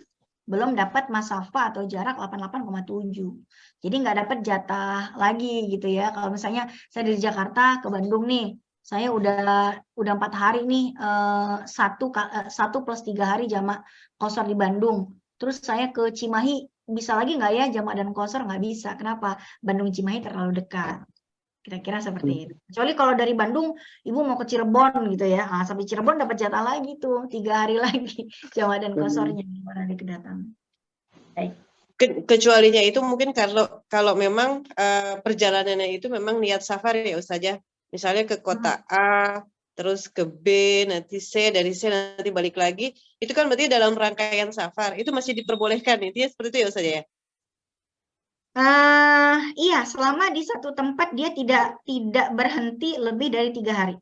dapat masafah atau jarak 88,7. Jadi nggak dapat jatah lagi gitu ya. Kalau misalnya saya dari Jakarta ke Bandung nih, saya udah 4 hari nih, 1 + 3 hari jamak qashar di Bandung. Terus saya ke Cimahi bisa lagi nggak ya jamak dan qashar? Nggak bisa. Kenapa? Bandung Cimahi terlalu dekat. Kira-kira seperti itu. Kecuali kalau dari Bandung, Ibu mau ke Cirebon gitu ya. Ah, sampai Cirebon dapat jatah lagi tuh, 3 hari lagi jamak dan qasharnya pada hari kedatangan. Baik. Kecualinya itu mungkin kalau memang perjalanannya itu memang niat safar ya Ustazah. Misalnya ke kota A, terus ke B, nanti C, dari C nanti balik lagi. Itu kan berarti dalam rangkaian safar. Itu masih diperbolehkan. Intinya seperti itu ya Ustazah ya? Iya, selama di satu tempat dia tidak berhenti lebih dari 3 hari.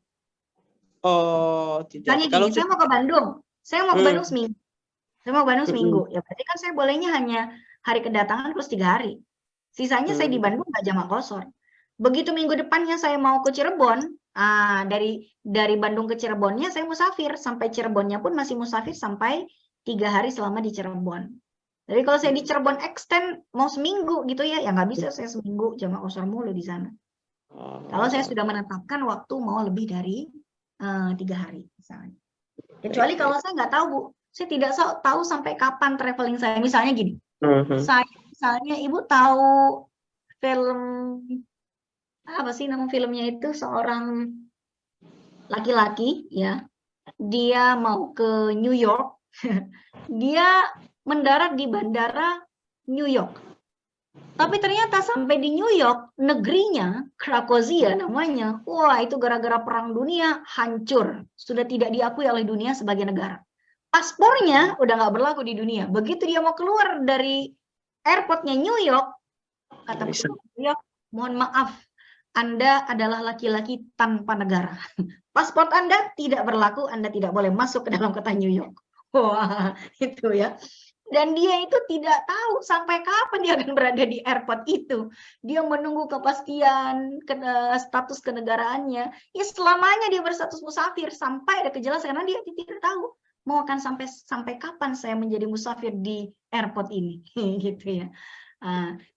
Oh, tidak. Misalnya gini, saya mau ke Bandung. Saya mau ke Bandung seminggu. Saya mau ke Bandung seminggu. Ya berarti kan saya bolehnya hanya hari kedatangan plus 3 hari. Sisanya saya di Bandung nggak jamak qashar. Begitu minggu depannya saya mau ke Cirebon, dari Bandung ke Cirebonnya saya musafir. Sampai Cirebonnya pun masih musafir sampai 3 hari selama di Cirebon. Jadi kalau saya di Cirebon extend mau seminggu gitu ya nggak bisa saya seminggu jamak qashar mulu di sana. Kalau saya sudah menetapkan waktu mau lebih dari 3 hari misalnya. Kecuali kalau saya nggak tahu Bu, saya tidak tahu sampai kapan traveling saya. Misalnya gini, saya misalnya Ibu tahu film apa sih nama filmnya itu, seorang laki-laki ya, dia mau ke New York, dia mendarat di bandara New York. Tapi ternyata sampai di New York, negerinya, Krakowia namanya, wah itu gara-gara perang dunia hancur. Sudah tidak diakui oleh dunia sebagai negara. Paspornya udah nggak berlaku di dunia. Begitu dia mau keluar dari airportnya New York, kata New York, mohon maaf, Anda adalah laki-laki tanpa negara. Paspor Anda tidak berlaku, Anda tidak boleh masuk ke dalam kota New York. Wah, itu ya. Dan dia itu tidak tahu sampai kapan dia akan berada di airport itu. Dia menunggu kepastian status kenegaraannya. Ya selamanya dia berstatus musafir sampai ada kejelasan karena dia tidak tahu mau akan sampai kapan saya menjadi musafir di airport ini, gitu ya.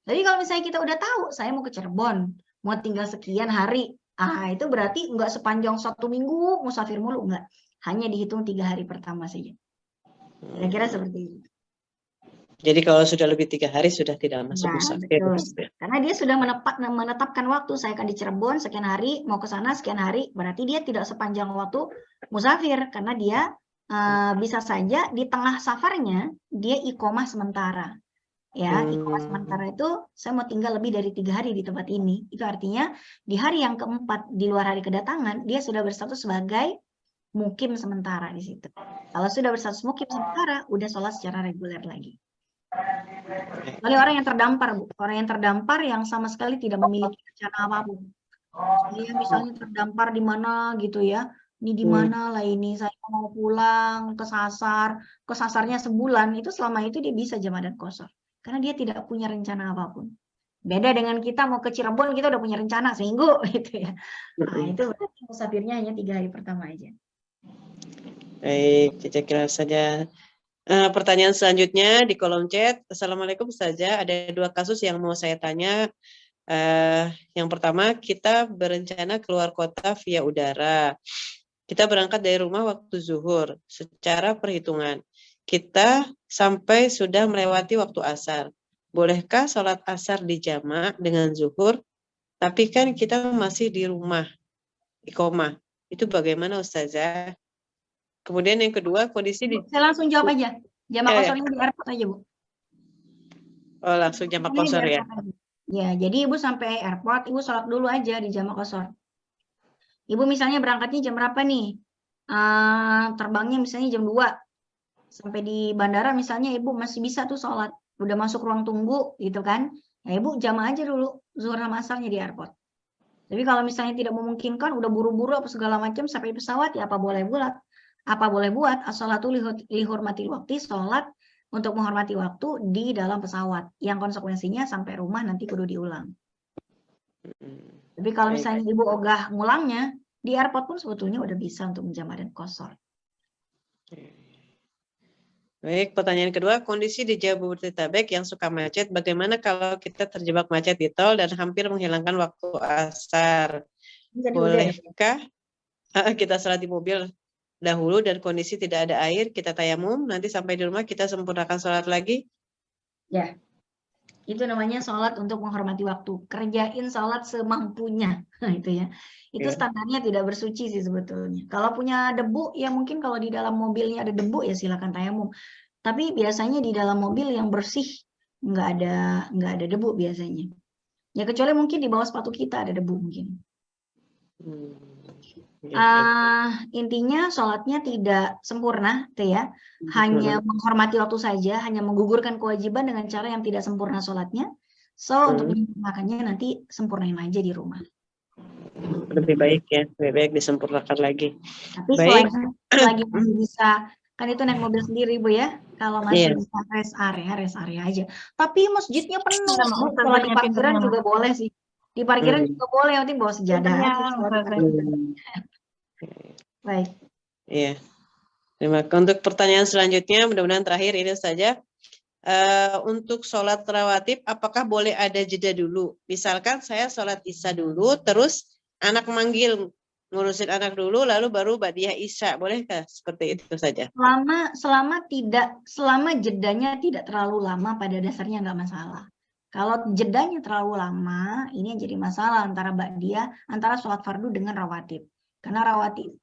Jadi kalau misalnya kita udah tahu saya mau ke Cirebon, mau tinggal sekian hari, itu berarti enggak sepanjang 1 minggu musafir mulu, enggak. Hanya dihitung 3 hari pertama saja. Kira-kira seperti itu. Jadi kalau sudah lebih 3 hari sudah tidak masuk musafir. Karena dia sudah menetapkan waktu, saya akan di Cirebon sekian hari, mau ke sana sekian hari, berarti dia tidak sepanjang waktu musafir karena dia bisa saja di tengah safarnya dia iqomah sementara. Ya, iqomah sementara itu saya mau tinggal lebih dari 3 hari di tempat ini. Itu artinya di hari yang keempat di luar hari kedatangan dia sudah berstatus sebagai mukim sementara di situ. Kalau sudah berstatus mukim sementara, udah sholat secara reguler lagi. Oleh orang yang terdampar, Bu. Orang yang terdampar yang sama sekali tidak memiliki rencana apapun. Dia misalnya terdampar di mana gitu ya. Ini di mana lah ini, saya mau pulang kesasarnya sebulan, itu selama itu dia bisa jamak dan qashar. Karena dia tidak punya rencana apapun. Beda dengan kita mau ke Cirebon, kita udah punya rencana seminggu gitu ya. Nah, itu berarti musafirnya hanya 3 hari pertama aja. Baik, Cica kira saja. Pertanyaan selanjutnya di kolom chat. Assalamualaikum Ustazah, ada 2 kasus yang mau saya tanya. Yang pertama, kita berencana keluar kota via udara. Kita berangkat dari rumah waktu zuhur. Secara perhitungan, kita sampai sudah melewati waktu asar. Bolehkah sholat asar dijamak dengan zuhur? Tapi kan kita masih di rumah, iqomah. Itu bagaimana Ustazah? Kemudian yang kedua, kondisi di... Saya langsung jawab aja. Jamak qasharnya di airport aja, Bu. Oh, langsung jamak qashar ya? Ya, jadi Ibu sampai airport, Ibu sholat dulu aja di jamak qashar. Ibu misalnya berangkatnya jam berapa nih? Terbangnya misalnya jam 2. Sampai di bandara misalnya Ibu masih bisa tuh sholat. Udah masuk ruang tunggu gitu kan. Nah, Ibu jamak aja dulu zuhur sama asarnya di airport. Tapi kalau misalnya tidak memungkinkan, udah buru-buru apa segala macam sampai pesawat, ya apa boleh buat as-sholatu lihurmatil waqti, sholat untuk menghormati waktu di dalam pesawat. Yang konsekuensinya sampai rumah nanti kudu diulang. Tapi kalau misalnya Ibu ogah ngulangnya, di airport pun sebetulnya udah bisa untuk menjamak dan qashar. Baik, pertanyaan kedua, kondisi di Jabodetabek yang suka macet, bagaimana kalau kita terjebak macet di tol dan hampir menghilangkan waktu asar? Bolehkah kita sholat di mobil dahulu dan kondisi tidak ada air, kita tayamum, nanti sampai di rumah kita sempurnakan sholat lagi? Ya, Itu namanya sholat untuk menghormati waktu. Kerjain sholat semampunya. Nah, itu ya. Itu standarnya tidak bersuci sih sebetulnya. Kalau punya debu, ya mungkin kalau di dalam mobilnya ada debu, ya silakan tayamum. Tapi biasanya di dalam mobil yang bersih, nggak ada debu biasanya. Ya kecuali mungkin di bawah sepatu kita ada debu mungkin. Intinya sholatnya tidak sempurna, tuh ya. Hanya menghormati waktu saja, hanya menggugurkan kewajiban dengan cara yang tidak sempurna sholatnya. So untuk menyempurnakannya nanti sempurnain aja di rumah. Lebih baik ya, lebih baik disempurnakan lagi. Tapi Baik. selagi masih bisa, kan itu naik mobil sendiri Bu ya. Kalau masih bisa rest area aja. Tapi masjidnya penuh. Kalau di parkiran juga boleh sih. Di parkiran juga boleh, yang penting bawa sejadah aja. Baik. Iya. Untuk pertanyaan selanjutnya, mudah-mudahan terakhir ini saja. Untuk sholat rawatib, apakah boleh ada jeda dulu? Misalkan saya sholat isya dulu, terus anak manggil, ngurusin anak dulu, lalu baru ba'diyah isya, bolehkah seperti itu saja? Selama jedanya tidak terlalu lama, pada dasarnya nggak masalah. Kalau jedanya terlalu lama, ini yang jadi masalah antara ba'diyah, antara sholat fardu dengan rawatib. Karena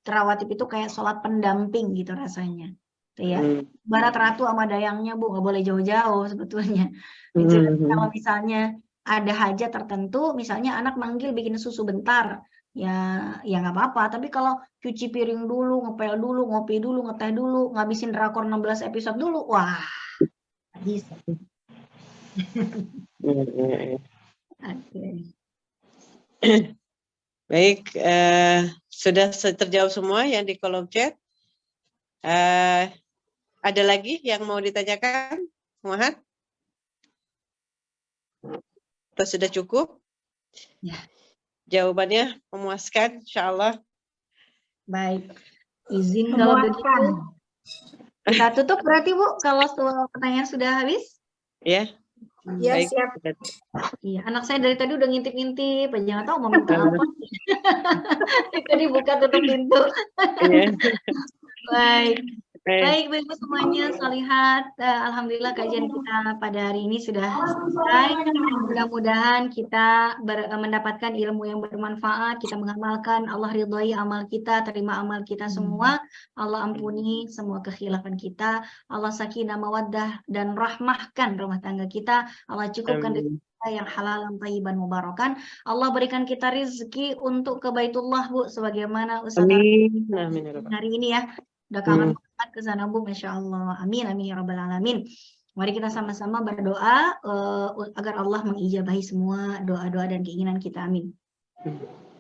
rawatib itu kayak sholat pendamping gitu rasanya. Ya, barat ratu sama dayangnya Bu, nggak boleh jauh-jauh sebetulnya. Kalau misalnya ada hajat tertentu, misalnya anak manggil bikin susu bentar, ya nggak apa-apa. Tapi kalau cuci piring dulu, ngepel dulu, ngopi dulu, ngeteh dulu, ngabisin drakor 16 episode dulu, wah, nggak bisa. Baik, sudah terjawab semua yang di kolom chat. Ada lagi yang mau ditanyakan, Muhammad? Atau sudah cukup? Ya. Jawabannya memuaskan, insya Allah. Baik, izin kalau begitu. Kita tutup berarti Bu, kalau pertanyaan sudah habis? Ya. Ya, baik. siap. Iya, anak saya dari tadi udah ngintip-ngintip, jangan tahu mau minta apa. Tadi buka tutup pintu. Baik. Baik, Ibu semuanya, salihat. Alhamdulillah kajian kita pada hari ini sudah selesai. Mudah-mudahan kita mendapatkan ilmu yang bermanfaat, kita mengamalkan, Allah ridhoi amal kita, terima amal kita semua, Allah ampuni semua kekhilafan kita, Allah sakinah mawaddah dan rahmahkan rumah tangga kita, Allah cukupkan rezeki kita yang halal, thayyiban, mubarakan. Allah berikan kita rezeki untuk ke Baitullah Bu, sebagaimana Ustaz hari ini ya. Udah kangen banget ke sana Bu, Masya Allah. Amin, amin ya rabbal alamin. Mari kita sama-sama berdoa agar Allah mengijabahi semua doa-doa dan keinginan kita. Amin.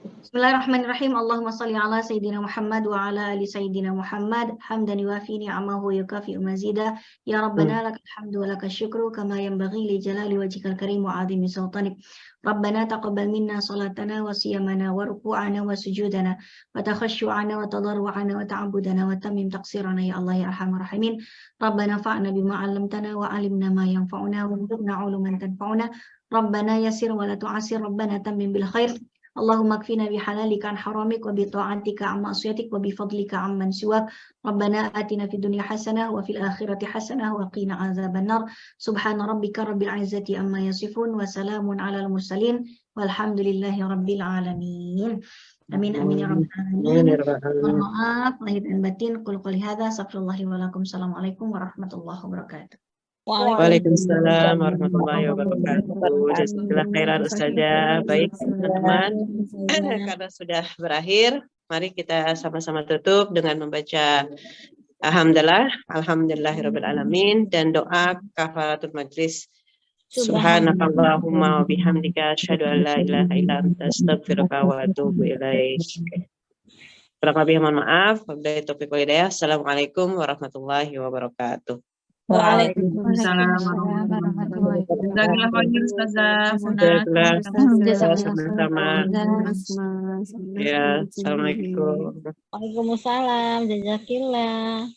Bismillahirrahmanirrahim. Allahumma salli ala Sayyidina Muhammad wa ala ali Sayyidina Muhammad. Hamdan yuafi ni'amahu yukafi'u mazida. Ya Rabbana lakal hamdu wa lakal syukru kama yanbaghi li jalali wajhikal karim wa 'azimi sultanik. Rabbana taqabbal minna salatana wa siyamana wa ruku'ana wa sujudana wa takhashu'ana wa tadarru'ana wa ta'abudana wa tamim taqsirana ya Allah ya arhamar rahimin. Rabbana fa'na bima 'allamtana wa 'alimna ma yanfa'una wa warzuqna 'uluman tanfa'una. Rabbana yassir wa la tu'assir. Rabbana tammim bil khair. Allahumma kfina bihalalika an haramik wa bita'atika an ma'siyatik wa bifadlika amman siwak. Rabbana atina fid dunya hasanah wa fil akhirati hasanah wa qina azabannar. Subhana rabbika rabbil izzati amma yasifun wa salamun alal mursalin walhamdulillahi rabbil alamin. Amin amin ya rabbal alamin. Mohon maaf lahir dan batin. Qul qouli hadza astaghfirullahi wa lakum. Assalamualaikum warahmatullahi wabarakatuh. Waalaikumsalam warahmatullahi wabarakatuh. Jazakallahu khairan Ustazah. Baik teman-teman, karena sudah berakhir, mari kita sama-sama tutup dengan membaca Alhamdulillahirabbil alamin dan doa kafaratul majlis. Subhanakallahumma wa bihamdika asyhadu an la ilaha illa anta astaghfiruka wa atubu ilaik. Kurang lebih mohon maaf. Wabillahi taufiq wal hidayah. Assalamualaikum warahmatullahi wabarakatuh. Waalaikumsalam warahmatullahi wabarakatuh. Sama-sama. Ya, assalamualaikum. Waalaikumsalam. Jazakillah.